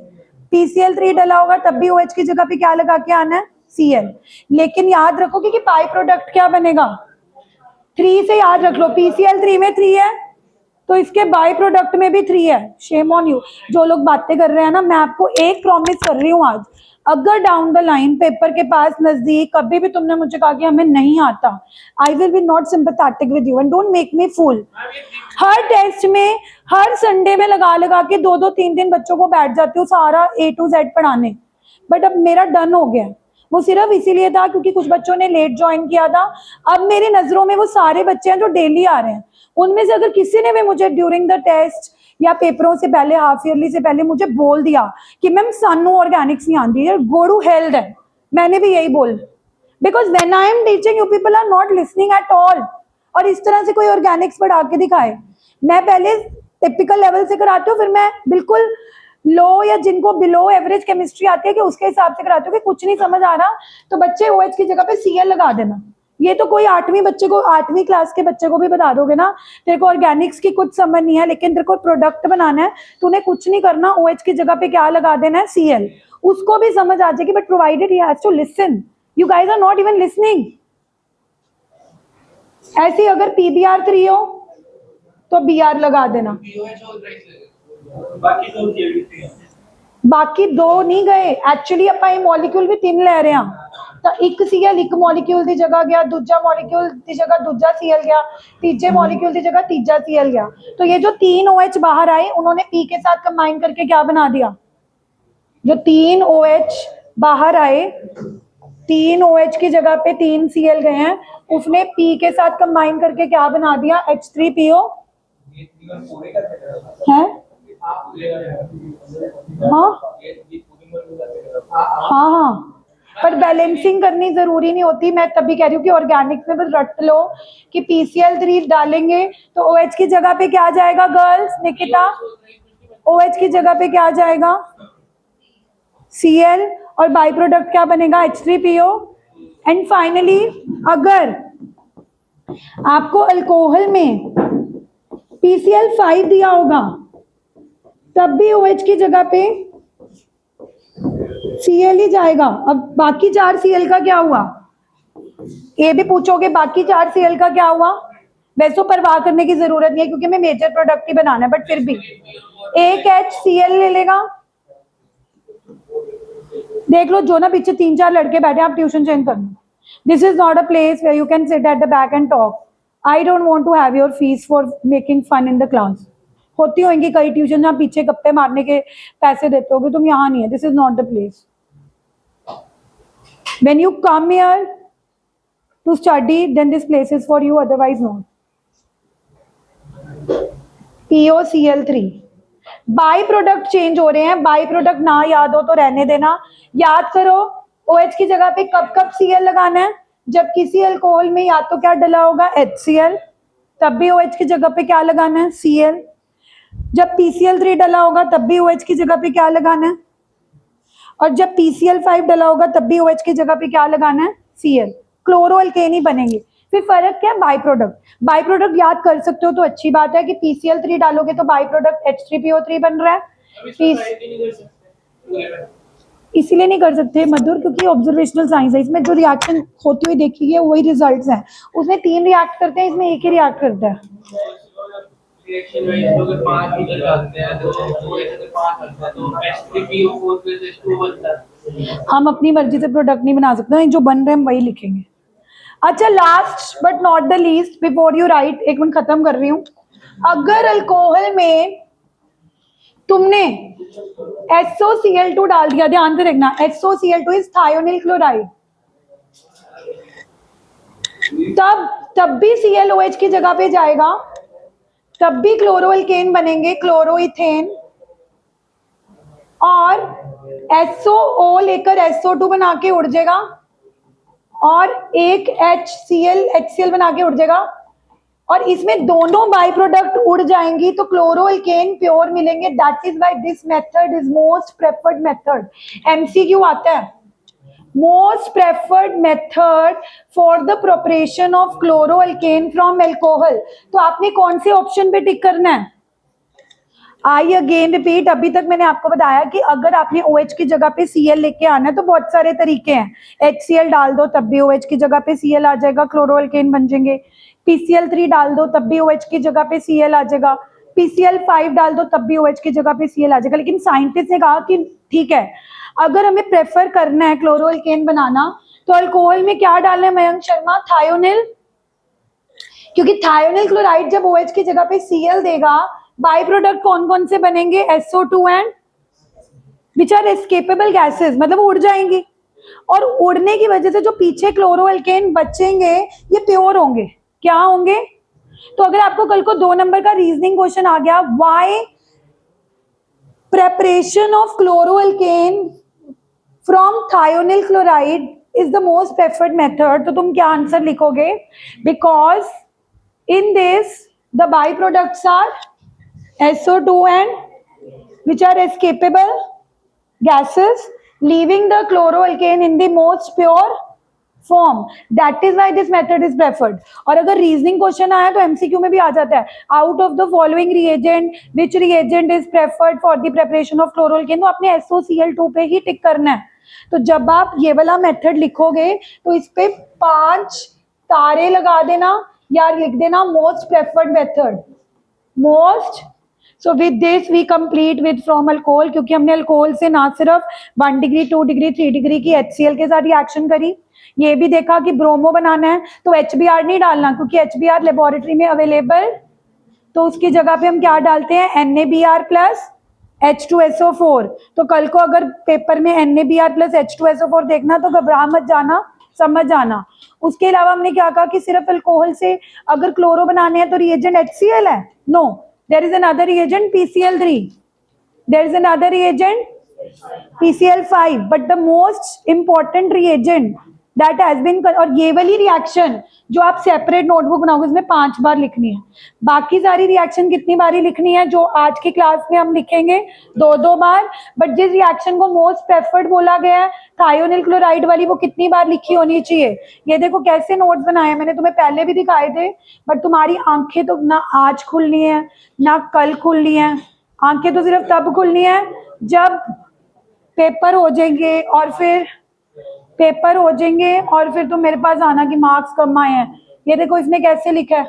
PCl3 डला होगा तब भी OH की जगह पे क्या लगा के आना है? Cl। लेकिन याद रखोगे कि बाई प्रोडक्ट क्या बनेगा? 3 से याद रख लो, PCl3 में 3 है तो इसके बाई प्रोडक्ट में भी 3 है। शेम ऑन यू जो लोग बातें कर रहे हैं ना। मैं आपको एक प्रॉमिस कर रही हूँ आज, अगर डाउन द लाइन पेपर के पास नजदीक कभी भी तुमने मुझे कहा कि हमें नहीं आता, I will be not sympathetic with you and don't make me fool. हर टेस्ट में, हर संडे में लगा लगा के 2-2 3-3 बच्चों को बैठ जाती हूँ सारा A to Z पढ़ाने, बट अब मेरा डन हो गया। वो सिर्फ इसीलिए था क्योंकि कुछ बच्चों ने लेट ज्वाइन किया था। अब मेरी नजरों में वो सारे बच्चे हैं जो डेली आ रहे हैं। उनमें से अगर किसी ने भी मुझे ड्यूरिंग द टेस्ट या पेपरों से पहले, हाफ ईयरली से पहले मुझे बोल दिया कि मैम सानू ऑर्गेनिक्स नहीं आती है, गो टू हेल्थ है, मैंने भी यही बोल, because when I am teaching you people are not listening at all. और इस तरह से कोई ऑर्गेनिक्स पढ़ा के दिखाए। मैं पहले टिपिकल लेवल से कराती हूँ, फिर मैं बिल्कुल लो या जिनको बिलो एवरेज केमिस्ट्री आती है कि उसके हिसाब से कराती हूँ कि कुछ नहीं समझ आ रहा तो बच्चे OH की जगह पे Cl लगा देना। ये तो कोई 8वीं क्लास के बच्चे को भी बता दोगे ना, तेरे को ऑर्गेनिक्स की कुछ समझ नहीं है लेकिन तेरे को प्रोडक्ट बनाना है, तूने कुछ नहीं करना, OH की जगह पे क्या लगा देना है? Cl। उसको भी समझ आ जाएगी, but provided he has to listen. You guys are not even listening. ऐसे अगर PBr3 हो तो Br लगा देना। बाकी 2 नहीं गए एक्चुअली, ਆਪਾਂ ਇਹ ਮੋਲੀਕਿਊਲ ਵੀ 3 ਲੈ ਰਹੇ ਹਾਂ ਤਾਂ ਇੱਕ Cl ਇੱਕ ਮੋਲੀਕਿਊਲ ਦੀ ਜਗ੍ਹਾ ਗਿਆ, दूसरा मॉलिक्यूल ਦੀ जगह दूसरा Cl गया, तीसरे मॉलिक्यूल ਦੀ जगह तीसरा Cl गया। तो ये जो 3 OH बाहर आए उन्होंने P के साथ कंबाइन करके क्या बना दिया? जो 3 OH बाहर आए, 3 OH की जगह पे 3 Cl गए हैं, उसने P के साथ कंबाइन करके क्या बना दिया? H3PO है। हाँ हाँ हाँ, पर बैलेंसिंग करनी जरूरी नहीं होती। मैं तभी कह रही हूँ कि ऑर्गेनिक्स में बस रट लो कि PCl3 डालेंगे तो OH की जगह पे क्या जाएगा? गर्ल्स निकिता, OH की जगह पे क्या जाएगा? Cl, और बाई प्रोडक्ट क्या बनेगा? H3PO। एंड फाइनली अगर आपको अल्कोहल में PCl5 दिया होगा तब भी OH की जगह पे Cl ही जाएगा। अब बाकी 4 Cl का क्या हुआ? ये भी पूछोगे बाकी 4 Cl का क्या हुआ? वैसे परवाह करने की जरूरत नहीं है क्योंकि मैं मेजर प्रोडक्ट ही बनाना है, बट फिर भी एक HCl ले लेगा। देख लो जो ना पीछे 3-4 लड़के बैठे, आप ट्यूशन चेंज कर लो। This is not a place where you can sit at the back and talk. I don't want to have your fees for making fun in the class. होती होंगी कई ट्यूशन जहाँ पीछे गप्पे मारने के पैसे देते होगे, तुम यहाँ नहीं है। This is not the place. When you come here to study then this place is for you, otherwise not. POCl3 by product change हो रहे हैं, बाई प्रोडक्ट ना याद हो तो रहने देना। याद करो OH की जगह पे कब कब Cl लगाना है? जब किसी अल्कोहल में या तो क्या डला होगा? HCl, तब भी OH की जगह पे क्या लगाना है? Cl। जब PCl3 डला होगा तब भी OH की जगह पे क्या लगाना है? और जब PCl5 डला होगा तब भी OH की जगह पे क्या लगाना है, Cl, क्लोरो अल्केन ही बनेंगे। फिर फर्क क्या है, बाई प्रोडक्ट याद कर सकते हो तो अच्छी बात है कि PCl3 डालोगे तो बाई प्रोडक्ट H3PO3 बन रहा है। इसीलिए नहीं कर सकते मधुर, क्योंकि ऑब्जर्वेशनल साइंस है, इसमें जो रिएक्शन होती हुई देखी है वही रिजल्ट्स हैं। उसमें 3 रिएक्ट करते हैं, इसमें एक ही रिएक्ट करता है। रिएक्शन में अगर 5 मीटर डालते हैं तो अगर 5 आता है तो H3PO4 प्लस H2 बनता है। हम अपनी मर्जी से प्रोडक्ट नहीं बना सकते, जो बन रहे हैं हम वही लिखेंगे। अच्छा, last but not the least before you right, एक मिनट खत्म कर रही हूं। अगर अल्कोहल में तुमने SOCl2 डाल दिया, ध्यान से देखना, SOCl2 इज थायोनिल क्लोराइड, तब भी ClOH की जगह पे जाएगा, तब भी क्लोरो अल्केन बनेंगे, क्लोरोइथेन, और SOO लेकर SO2 बना के उड़ जाएगा और एक HCl बना के उड़ जाएगा, और इसमें दोनों बाई प्रोडक्ट उड़ जाएंगी तो क्लोरो अल्केन प्योर मिलेंगे। That is why this method is most preferred method. MCQ आता है, most preferred method for the preparation of chloro alkane from alcohol. तो आपने कौन से ऑप्शन पे टिक करना है? आई अगेन रिपीट, अभी तक मैंने आपको बताया कि अगर आपने OH की जगह पे Cl लेके आना है तो बहुत सारे तरीके हैं। HCl डाल दो तब भी OH की जगह पे Cl आ जाएगा, क्लोरो अल्केन बन जाएंगे। PCl3 डाल दो तब भी OH की जगह पे Cl आ जाएगा। PCl5 डाल दो तब भी OH की जगह पे Cl आ जाएगा। लेकिन साइंटिस्ट ने कहा कि ठीक है, अगर हमें प्रेफर करना है क्लोरो अल्केन बनाना तो अल्कोहल में क्या डालना है मयंक शर्मा? थायोनिल, क्योंकि थायोनिल क्लोराइड जब OH की जगह पे Cl देगा, बाई प्रोडक्ट कौन कौन से बनेंगे? SO2 and which are escapable gases, मतलब उड़ जाएंगी, और उड़ने की वजह से जो पीछे क्लोरो अल्केन बचेंगे ये प्योर होंगे। क्या होंगे? तो अगर आपको कल को 2 नंबर का रीजनिंग क्वेश्चन आ गया, why preparation of chloroalkane from thionyl chloride is the most preferred method, तो तुम क्या आंसर लिखोगे? Because in this the byproducts are SO2 and which are escapable gases, leaving the chloroalkane in the most pure form. That is why this method is preferred. और अगर reasoning question आया तो MCQ में भी आ जाता है, out of the following reagent which reagent is preferred for the preparation of chloroalkane, तो आपने SOCl2 पे ही टिक करना है। तो जब आप ये वाला मेथड लिखोगे तो इस पे 5 तारे लगा देना या लिख देना most preferred method, most. So with this we complete with from alcohol, क्योंकि हमने अल्कोहल से ना सिर्फ 1 डिग्री 2 डिग्री 3 डिग्री की HCl के साथ रिएक्शन करी, ये भी देखा कि ब्रोमो बनाना है तो HBr नहीं डालना, क्योंकि HBr लेबोरेटरी में अवेलेबल, तो उसकी जगह पे हम क्या डालते हैं? NaBr plus H2SO4। तो कल को अगर पेपर में NaBr प्लस H2SO4 देखना तो घबरा मत जाना, समझ जाना। उसके अलावा हमने क्या कहा कि सिर्फ अल्कोहल से अगर क्लोरो बनाने हैं तो रिएजेंट HCl है? No, there is another reagent PCl3, there is another reagent PCl5, but the most important reagent that has been, और ये वाली रिएक्शन जो आप सेपरेट नोटबुक बनाओगे उसमें 5 बार लिखनी है। बाकी सारी रिएक्शन कितनी बारी लिखनी है जो आज की क्लास में हम लिखेंगे? 2-2 बार। बट जिस रिएक्शन को मोस्ट प्रेफर्ड बोला गया है थायोनिल क्लोराइड वाली, वो कितनी बार लिखी होनी चाहिए? ये देखो कैसे नोट्स बनाए, मैंने तुम्हें पहले भी दिखाए थे, बट तुम्हारी आंखें तो ना आज खुलनी है ना कल खुलनी है। आंखें तो सिर्फ तब खुलनी है जब पेपर हो जाएंगे, और फिर पेपर हो जाएंगे और फिर तुम मेरे पास आना कि मार्क्स कम आए हैं। ये देखो इसने कैसे लिखा है,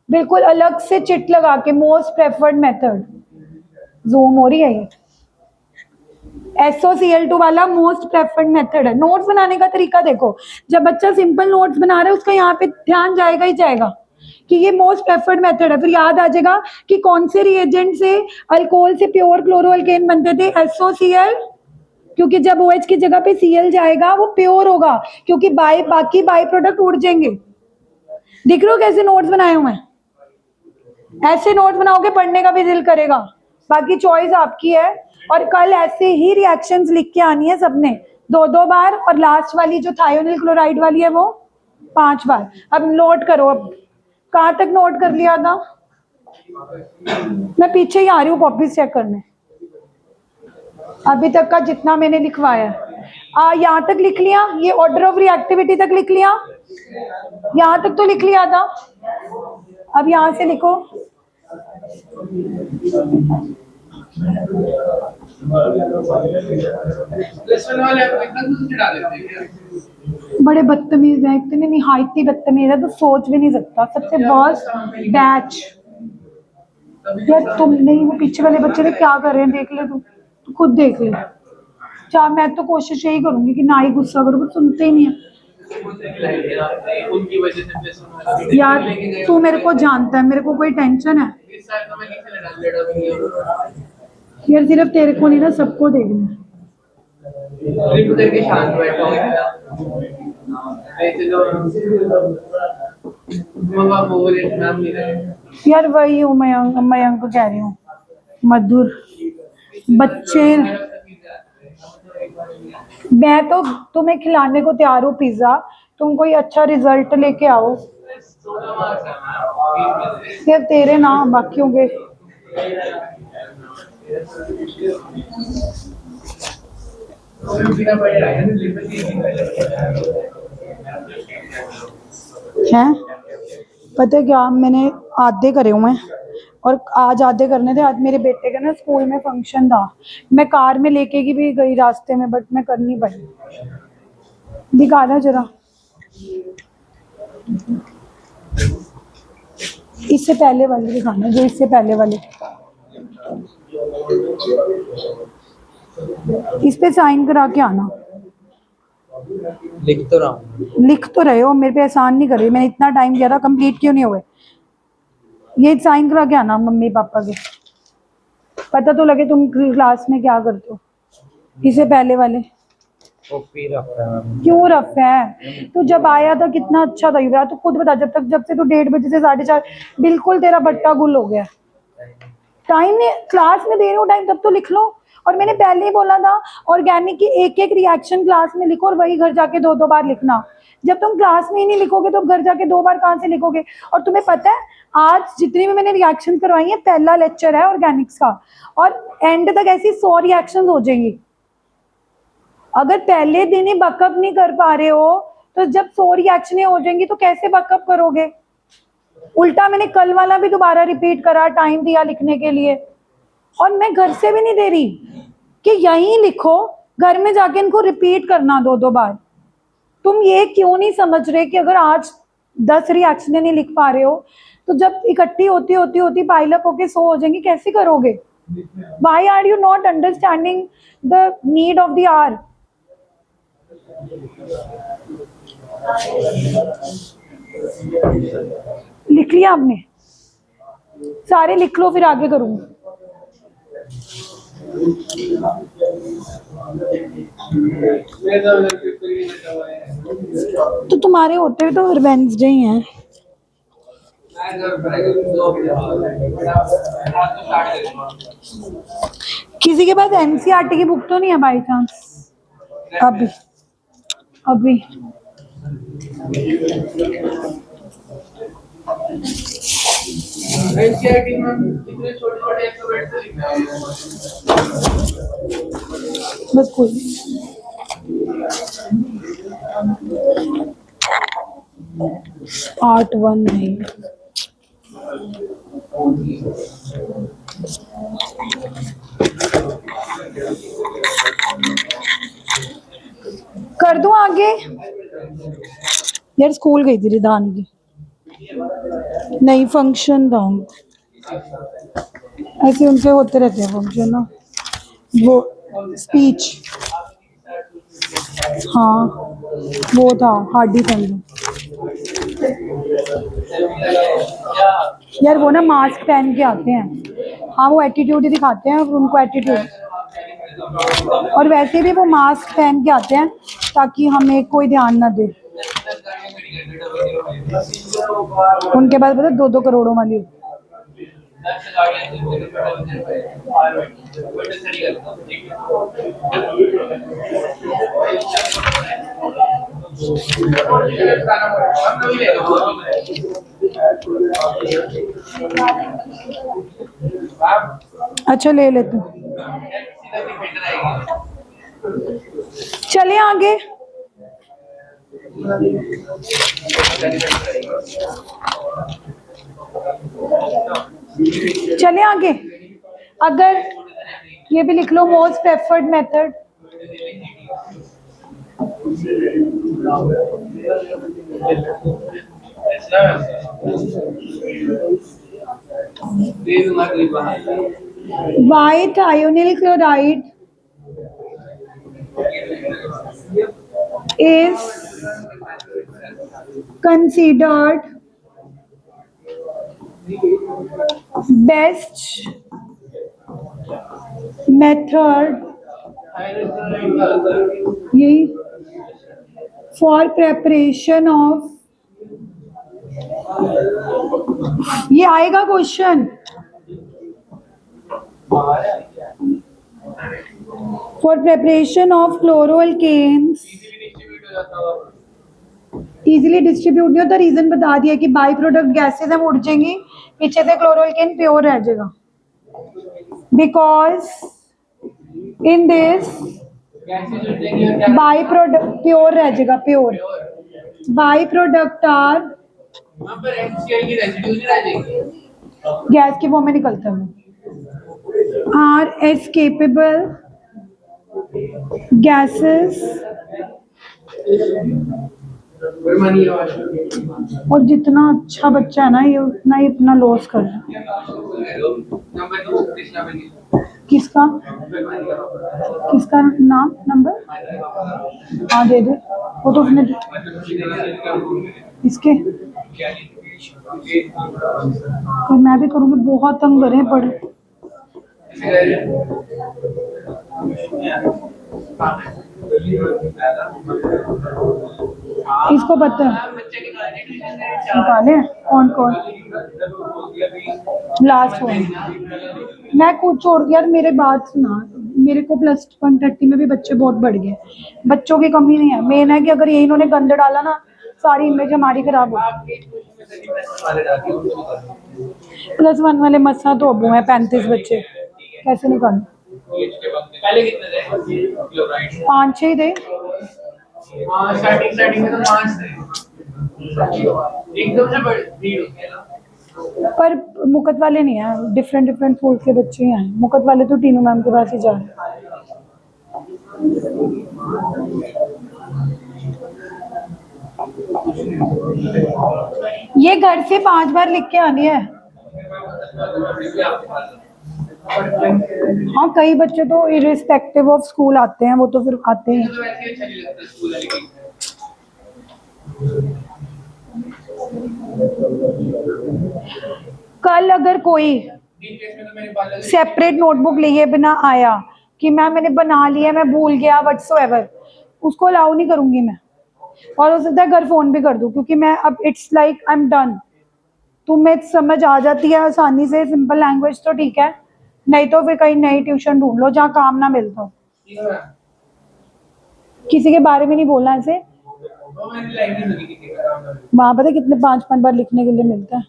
बिल्कुल अलग से चिट लगा के, मोस्ट प्रेफर्ड मेथड। जूम हो रही है ये, SOCl2 वाला मोस्ट प्रेफर्ड मेथड है। नोट्स बनाने का तरीका देखो, जब बच्चा सिंपल नोट्स बना रहा है उसका यहाँ पे ध्यान जाएगा ही जाएगा कि ये मोस्ट प्रेफर्ड मेथड है। फिर याद आ जाएगा कि कौन से रिएजेंट से अल्कोहल से प्योर क्लोरोअल्केन बनते थे? SOCl, क्योंकि जब OH की जगह पे Cl जाएगा वो प्योर होगा, क्योंकि बाकी बाई प्रोडक्ट उड़ जाएंगे। दिख रहे हो कैसे नोट्स बनाए हुए हैं? ऐसे नोट्स बनाओगे पढ़ने का भी दिल करेगा, बाकी चॉइस आपकी है। और कल ऐसे ही रिएक्शंस लिख के आनी है सबने, 2-2 बार, और लास्ट वाली जो थायोनिल क्लोराइड वाली है वो 5 बार। अब नोट करो, अब कहाँ तक नोट कर लिया था? मैं पीछे ही आ रही हूँ कॉपीज चेक करने। अभी तक का जितना मैंने लिखवाया है। यहाँ तक लिख लिया, ये ऑर्डर ऑफ रिएक्टिविटी तक लिख लिया, यहाँ तक तो लिख लिया था। अब यहाँ से लिखो। प्लस 1 वाले आपको इतना कुछ चिढ़ा देते हैं क्या? बड़े बदतमीज हैं, इतने निहायती बदतमीज है तो सोच भी नहीं सकता। सबसे वर्स्ट बैच। यार तुम नहीं, वो पीछे वाले बच्चे ने क्या कर रहे हैं देख ले, तू खुद देख ले। चाह मैं तो कोशिश यही करूंगी कि ना ही गुस्सा करूँ, पर सुनते ही नहीं है। उनकी वजह से प्लस 1 वाले यार तू मेरे को जानता है, मेरे को कोई टेंशन है। इस साल का मैं किसी ने डाल दिया। यार सिर्फ तेरे को नहीं ना, सबको देखना है। रिपु करके शांत बैठा हूँ। ऐसे तो मम्मा बोले नाम नहीं रहे। यार वही हूँ, मयंक को कह रही हूँ, मधुर बच्चे। मैं तो तुम्हें खिलाने को तैयार हूँ पिज्जा, तुम कोई अच्छा रिजल्ट लेके आओ। सिर्फ तेरे ना, बाकी होंगे। हैं पता है क्या, मैंने आधे करे हुए हैं और आज आधे करने थे। आज मेरे बेटे का ना स्कूल में फंक्शन था, मैं कार में लेके की भी गई रास्ते में, बट मैं कर नहीं पाई। दिखाना जरा, इससे पहले वाले दिखाना, जो इससे पहले वाले। इस पे साइन करा के आना। लिख तो रहा हूँ। लिख तो रहे हो, मेरे पे एहसान नहीं कर रही। मैंने इतना टाइम दिया था, कंप्लीट क्यों नहीं हुए? ये साइन करा के आना मम्मी पापा के, पता तो लगे तुम क्लास में क्या करते हो। इससे पहले वाले कॉपी रखा है। क्यों रफ है? तू जब आया था कितना अच्छा था युवराज, तू खुद बता। जब से तू 1:30 बजे से 4:30, बिल्कुल तेरा बट्टा गुल हो गया। टाइम ने क्लास में दे रहे हो टाइम, तब तो लिख लो। और मैंने पहले ही बोला था ऑर्गेनिक की एक एक रिएक्शन क्लास में लिखो और वही घर जाके 2-2 बार लिखना। जब तुम क्लास में ही नहीं लिखोगे तो घर जाके 2 बार कहाँ से लिखोगे? और तुम्हें पता है आज जितनी भी मैंने रिएक्शन करवाई है, पहला लेक्चर है ऑर्गेनिक्स का, और एंड तक ऐसी 100 रिएक्शन हो जाएंगी। अगर पहले दिन ही बकअप नहीं कर पा रहे हो तो जब 100 रिएक्शनें हो जाएंगी तो कैसे बकअप करोगे? उल्टा मैंने कल वाला भी दोबारा रिपीट करा, टाइम दिया लिखने के लिए, और मैं घर से भी नहीं दे रही कि यहीं लिखो, घर में जाके इनको रिपीट करना 2-2 बार। तुम ये क्यों नहीं समझ रहे कि अगर आज 10 रिएक्शनें नहीं लिख पा रहे हो तो जब इकट्ठी होती पाइल अप होके 100 हो जाएंगी, कैसे करोगे? Why are you not understanding the need of the hour? लिख लिया आपने? सारे लिख लो फिर आगे करूंगी। तो तुम्हारे होते हुए तो हर वेडनेसडे ही हैं। किसी के पास एनसीईआरटी की बुक तो नहीं है बाई चांस? अभी एनसीईआरटी में कितने छोटे-छोटे अल्फाबेट से लिखना है? बस कोई पार्ट 1 नहीं। कर दूं आगे? यार स्कूल गई थी रिधान की, नहीं फंक्शन था, ऐसे उनके होते रहते हैं फंक्शन ना, वो स्पीच। हाँ वो था हार्डी फंक्शन। यार वो ना मास्क पहन के आते हैं। हाँ वो एटीट्यूड ही दिखाते हैं, उनको एटीट्यूड, और वैसे भी वो मास्क पहन के आते हैं ताकि हमें कोई ध्यान ना दे। उनके पास पता 2-2 करोड़ों वाली। अच्छा ले लेते। चले आगे। चले आगे। अगर ये भी लिख लो, most preferred method. White ionyl chloride is considered best method यही for preparation of, ये आएगा question, for preparation of chloroalkanes easily distribute नहीं होता। रीजन बता दिया कि बाई प्रोडक्ट गैसेज हम उड़ जाएंगी, पीछे से क्लोरोअल्केन प्योर रह जाएगा। Because in this by product pure रह जाएगा, pure by product are gas की वो में निकलता है, आर एस्केपेबल गैसेस। और जितना अच्छा बच्चा है ना, ये उतना ही अपना लॉस कर रहा है। किसका किसका नाम नंबर? हाँ दे दे, वो तो उसने इसके तो मैं भी करूँगी, बहुत तंग करे पढ़े। इसको पता है निकाले कौन कौन लास्ट वन। मैं कुछ छोड़ दिया, मेरे बात सुना, मेरे को +130 में भी बच्चे बहुत बढ़ गए। बच्चों की कमी नहीं है, मेन है कि अगर ये इन्होंने गंद डाला ना, सारी इमेज हमारी खराब हो। +1 वाले मसा तो अब है 35 बच्चे, कैसे निकालू? पहले कितने थे? 5-6 थे। हाँ, स्टार्टिंग में तो 5 थे, एकदम से भीड़ हो गया ना। पर मुकत वाले नहीं है, डिफरेंट स्कूल के बच्चे हैं। मुकत वाले तो टीनू मैम के पास ही जा रहे हैं। ये घर से 5 बार लिख के आनी है। हाँ, कई बच्चे तो इरिस्पेक्टिव ऑफ स्कूल आते हैं, वो तो फिर आते हैं। कल अगर कोई सेपरेट नोटबुक लिए बिना आया कि मैम मैंने बना लिया, मैं भूल गया व्हाट्सोएवर, उसको अलाउ नहीं करूंगी मैं। और हो सकता है घर फोन भी कर दूं, क्योंकि मैं अब it's like I am done. तुम्हें समझ आ जाती है आसानी से सिंपल लैंग्वेज तो ठीक है, नहीं तो फिर कहीं नई ट्यूशन ढूंढ लो जहाँ काम ना मिलता हो। किसी के बारे में नहीं बोलना ऐसे। वहां पता कितने 5-5 बार लिखने के लिए मिलता है।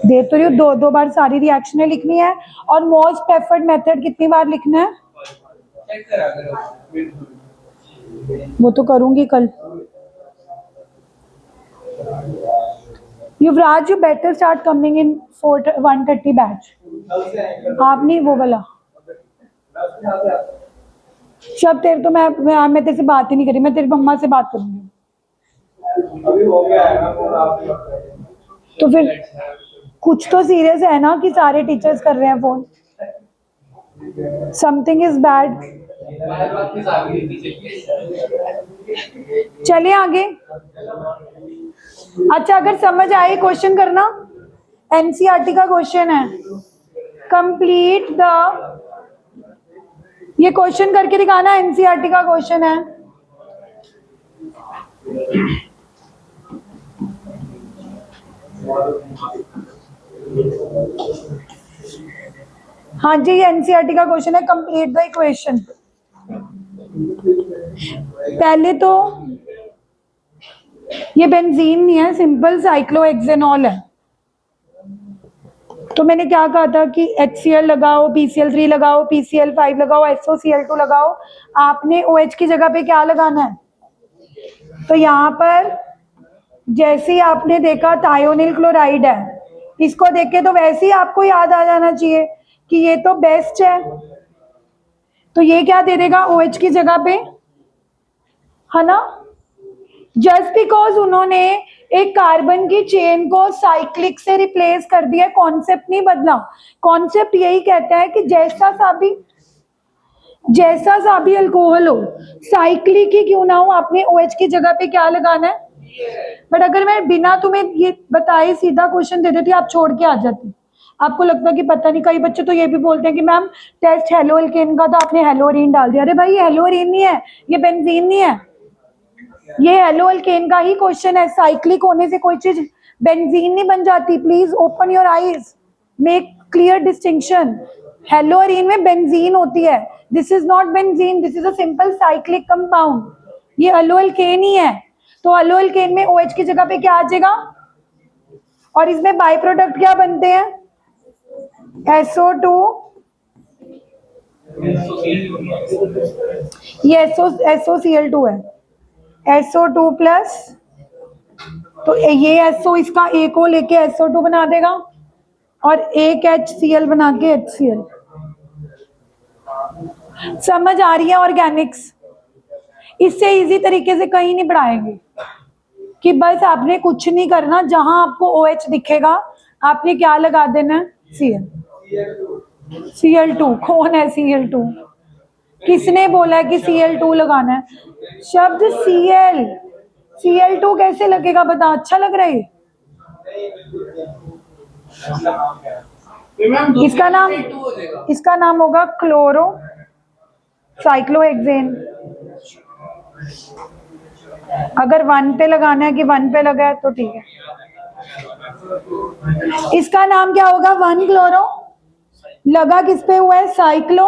देख तो रही हो, 2-2 बार सारी रिएक्शनें लिखनी है। और मोस्ट प्रेफर्ड मेथड कितनी बार लिखना है? वो तो करूंगी कल। Yuvraj, you better start coming in 130 batch. आप नहीं, वो वाला शब तेरे तो मैं तेरे से बात ही नहीं करी, मैं तेरी मम्मा से बात करूंगी। तो फिर कुछ तो सीरियस है ना कि सारे टीचर्स कर रहे हैं फोन। Something is bad. चलिए आगे। अच्छा, अगर समझ आए क्वेश्चन करना। एनसीईआरटी का क्वेश्चन है, कंप्लीट द, ये क्वेश्चन करके दिखाना। एनसीईआरटी का क्वेश्चन है। हाँ जी, ये एनसीईआरटी का क्वेश्चन है, कंप्लीट द इक्वेशन। पहले तो ये बेंजीन नहीं है, सिंपल साइक्लोहेक्सेनॉल है। तो मैंने क्या कहा था कि HCl लगाओ, PCl3 लगाओ, PCl5 लगाओ, SOCl2 लगाओ। आपने OH की जगह पे क्या लगाना है? तो यहाँ पर जैसे ही आपने देखा थायोनिल क्लोराइड है, इसको देख के तो वैसे ही आपको याद आ जाना चाहिए कि ये तो बेस्ट है। तो ये क्या दे देगा OH की जगह पे, है ना? जस्ट बिकॉज उन्होंने एक कार्बन की चेन को साइक्लिक से रिप्लेस कर दिया, कॉन्सेप्ट नहीं बदला। कॉन्सेप्ट यही कहता है कि जैसा सा भी अल्कोहल हो, साइक्लिक ही क्यों ना हो, आपने OH की जगह पे क्या लगाना है? बट अगर मैं बिना तुम्हें ये बताए सीधा क्वेश्चन दे देती, आप छोड़ के आ जाती। आपको लगता कि पता नहीं, कई बच्चे तो ये भी बोलते हैं कि मैम टेस्ट हेलोअल्केन का, तो आपने हेलोरीन डाल दिया। अरे भाई ये हेलोरीन नहीं है, ये बेंजीन नहीं है, ये हेलोअल्केन का ही क्वेश्चन है। साइक्लिक होने से कोई चीज बेंजीन नहीं बन जाती। Please open your eyes, make clear distinction. Haloarene में बेंजीन होती है, this is not benzene, this is a simple cyclic compound. ये हेलोअल्केन ही है। तो हेलोअल्केन में OH की जगह पे क्या आ जाएगा? और इसमें बाय प्रोडक्ट क्या बनते हैं? SO2, ये SOCl2 है, SO2 प्लस, तो ये SO इसका एक को लेके SO2 बना देगा और एक HCl बना के HCl। समझ आ रही है ऑर्गेनिक्स? इससे इजी तरीके से कहीं नहीं पढ़ाएंगे कि बस आपने कुछ नहीं करना, जहां आपको OH दिखेगा आपने क्या लगा देना है? Cl। Cl2 कौन है? Cl2 किसने बोला है कि Cl2 लगाना है? शब्द Cl2 कैसे लगेगा बता? अच्छा लग रहा है? इसका नाम होगा क्लोरो साइक्लोहेक्सेन। अगर 1 पे लगाना है कि 1 पे लगा है तो ठीक है। इसका नाम क्या होगा? 1 क्लोरो लगा किस पे हुआ है? साइक्लो,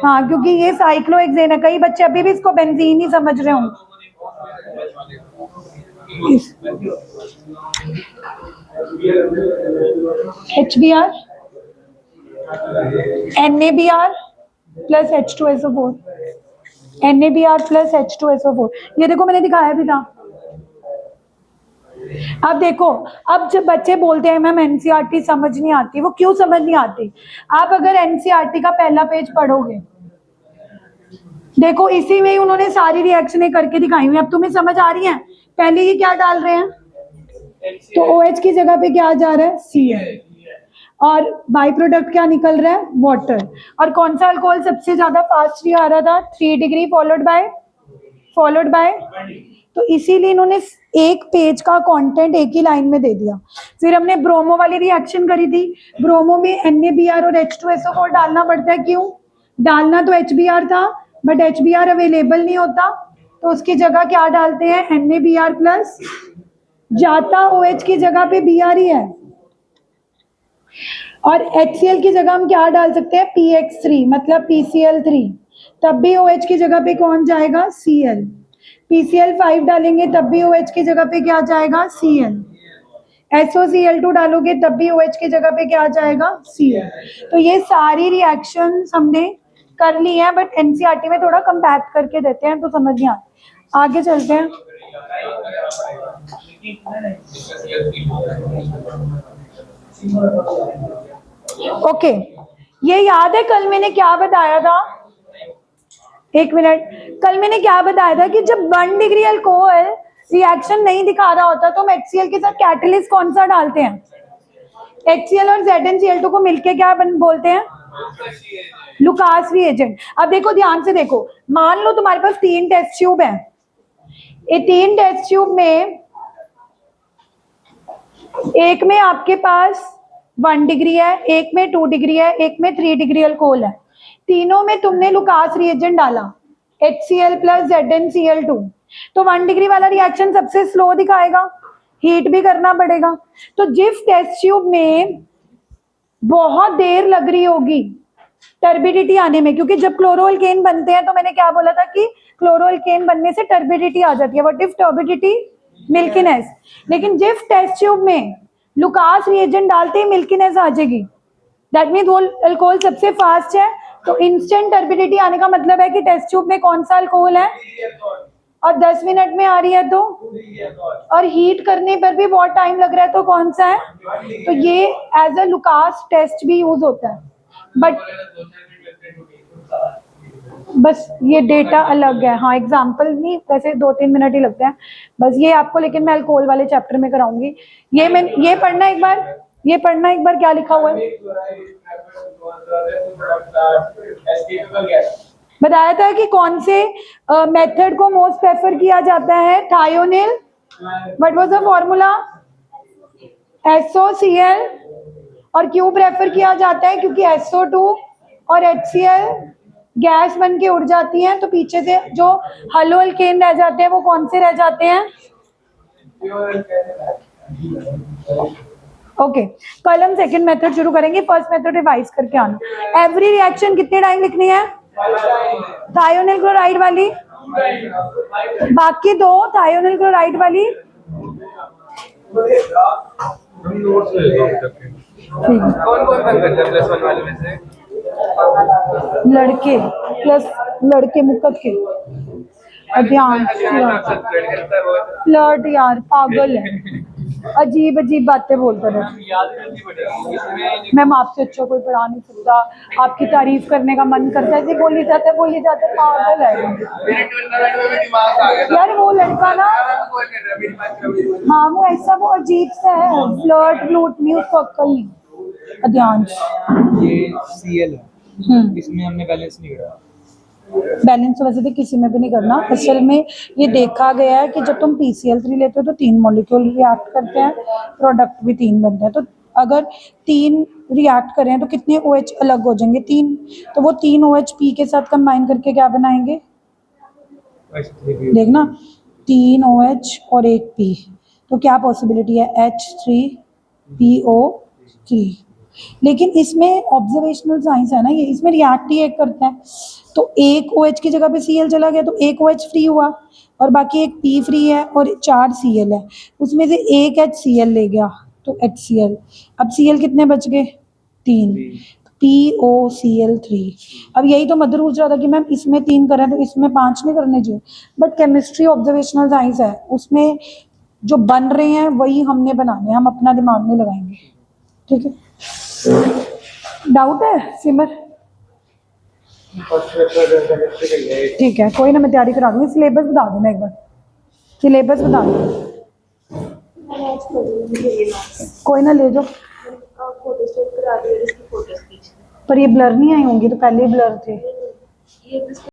हाँ, क्योंकि ये साइक्लोहेक्सेन है। कई बच्चे अभी भी इसको बेंजीन ही समझ रहे होंगे। HBr, NaBr plus H2SO4, NaBr plus H2SO4। ये देखो मैंने दिखाया भी था। अब देखो, अब जब बच्चे बोलते हैं मैम एनसीईआरटी समझ नहीं आती, वो क्यों समझ नहीं आती? आप अगर एनसीईआरटी का पहला पेज पढ़ोगे, देखो इसी में ही उन्होंने सारी रिएक्शनें करके दिखाई हुई। अब तुम्हें समझ आ रही है? पहले ये क्या डाल रहे हैं? तो OH की जगह पे क्या जा रहा है? Cl। और बाई प्रोडक्ट क्या निकल रहा है? वाटर। और कौन सा अल्कोहल सबसे ज्यादा फास्ट आ रहा था? 3 डिग्री फॉलोड बाय। तो इसीलिए इन्होंने एक पेज का कंटेंट एक ही लाइन में दे दिया। फिर हमने ब्रोमो वाली रिएक्शन करी थी। ब्रोमो में NaBr और H2SO4 डालना पड़ता है। क्यों डालना? तो HBr था, बट HBr अवेलेबल नहीं होता, तो उसकी जगह क्या डालते हैं? NaBr प्लस, जाता OH की जगह पे Br ही है। और HCl की जगह हम क्या डाल सकते हैं? PX3 मतलब PCl3, तब भी OH की जगह पे कौन जाएगा? Cl। PCl5 डालेंगे तब भी OH की जगह पे क्या जाएगा? Cl। SOCl2 डालोगे तब भी OH की जगह पे क्या जाएगा? Cl। तो ये सारी रिएक्शंस हमने कर ली है, बट एनसीईआरटी में थोड़ा कंपैक्ट करके देते हैं तो समझ नहीं आता। आगे चलते हैं। ओके, ये याद है कल मैंने क्या बताया था? एक मिनट, कल मैंने क्या बताया था कि जब 1 डिग्री अल्कोहल रिएक्शन नहीं दिखा रहा होता तो हम HCl के साथ कैटलिस्ट कौन सा डालते हैं? HCl और ZnCl2 को मिलके क्या बोलते हैं? Lucas reagent. अब देखो ध्यान से देखो, मान लो तुम्हारे पास 3 टेस्ट ट्यूब है। ये 3 टेस्ट ट्यूब में एक में आपके पास 1 डिग्री है, एक में 2 डिग्री है, एक में 3 डिग्री अल्कोहल है। तीनों में तुमने लुकास रिएजेंट डाला, HCl प्लस ZnCl2, तो 1 डिग्री वाला रिएक्शन सबसे स्लो दिखाएगा, हीट भी करना पड़ेगा। तो जिस टेस्ट ट्यूब में बहुत देर लग रही होगी टर्बिडिटी आने में, क्योंकि जब क्लोरोअल्केन बनते हैं तो मैंने क्या बोला था कि क्लोरोअल्केन बनने से टर्बिडिटी आ जाती है। What is turbidity? मिल्कीनेस। लेकिन जिस टेस्ट ट्यूब में लुकास रिएजेंट डालते ही मिल्कीनेस आ जाएगी। दैट मीन वो अल्कोहल सबसे फास्ट है, तो इंस्टेंट टर्बिडिटी आने का मतलब है कि टेस्ट ट्यूब में कौन सा अल्कोहल है और 10 मिनट में आ रही है, तो और हीट करने पर भी बहुत टाइम लग रहा है, तो कौन सा है? तो ये एज अ लुकास टेस्ट भी यूज होता है, बट बस ये डेटा अलग है। हाँ, एग्जाम्पल नहीं, वैसे 2-3 मिनट ही लगते हैं बस ये आपको, लेकिन मैं अल्कोहल वाले चैप्टर में कराऊंगी। ये पढ़ना एक बार क्या लिखा हुआ है। बताया था कि कौन से मेथड को मोस्ट प्रेफर किया जाता है, thionyl, what was the formula, SOCl, और क्यों प्रेफर किया जाता है? क्योंकि SO2 और HCl गैस बन के उड़ जाती हैं, तो पीछे से जो हलो अल्केन रह जाते हैं वो कौन से रह जाते हैं? ओके, कल हम सेकंड मेथड शुरू करेंगे, फर्स्ट मेथड रिवाइज करके आना। एवरी रिएक्शन कितने टाइम लिखनी है? थायोनिल क्लोराइड वाली, बाकी दो थायोनिल क्लोराइड वाली। कौन कौन बंद करते हैं प्लस वन वाले में से? लड़के प्लस लड़के मुकत के ध्यान फ्लर्ट यार, पागल है, अजीब अजीब बातें बोलता रहे। मैम आपसे अच्छा कोई पढ़ा नहीं सकता, आपकी तारीफ करने का मन करता है, बोली जाते पागल है यार वो लड़का ना। हाँ वो ऐसा, वो अजीब सा है, फ्लर्ट फ्लूट नहीं, उसको अक्ल नहीं। अध्यांश ये CL है, इसमें हमने बैलेंस नहीं करा। बैलेंस तो वैसे तो किसी में भी नहीं करना। असल में ये देखा गया है कि जब तुम PCl3 लेते हो तो 3 मॉलिक्यूल रिएक्ट करते हैं, प्रोडक्ट भी 3 बनते हैं। तो अगर 3 रिएक्ट करें तो कितने OH अलग हो जाएंगे? 3। तो वो 3 OH P के साथ कंबाइन करके क्या बनाएंगे? देखना, 3 OH और 1 P, तो क्या पॉसिबिलिटी है? H3PO3। लेकिन इसमें ऑब्जर्वेशनल साइंस है ना, ये इसमें रिएक्ट ही एक करता है, तो एक OH की जगह पे Cl चला गया तो एक OH फ्री हुआ, और बाकी एक P फ्री है और 4 Cl है, उसमें से एक HCl ले गया तो HCl। अब Cl कितने बच गए? 3, POCl3। अब यही तो मदर पूछ रहा था कि मैम इसमें 3 करें तो इसमें 5 नहीं करने चाहिए, बट केमिस्ट्री ऑब्जर्वेशनल साइंस है, उसमें जो बन रहे हैं वही हमने बनाने हैं, हम अपना दिमाग नहीं लगाएंगे। ठीक है, डाउट है सिमर? ठीक है, कोई ना, मैं तैयारी करा दूंगी। सिलेबस बता देना एक बार, सिलेबस बता देना। कोई ना, ले जाओ। पर ये ब्लर नहीं आई होंगी, तो पहले ही ब्लर थे।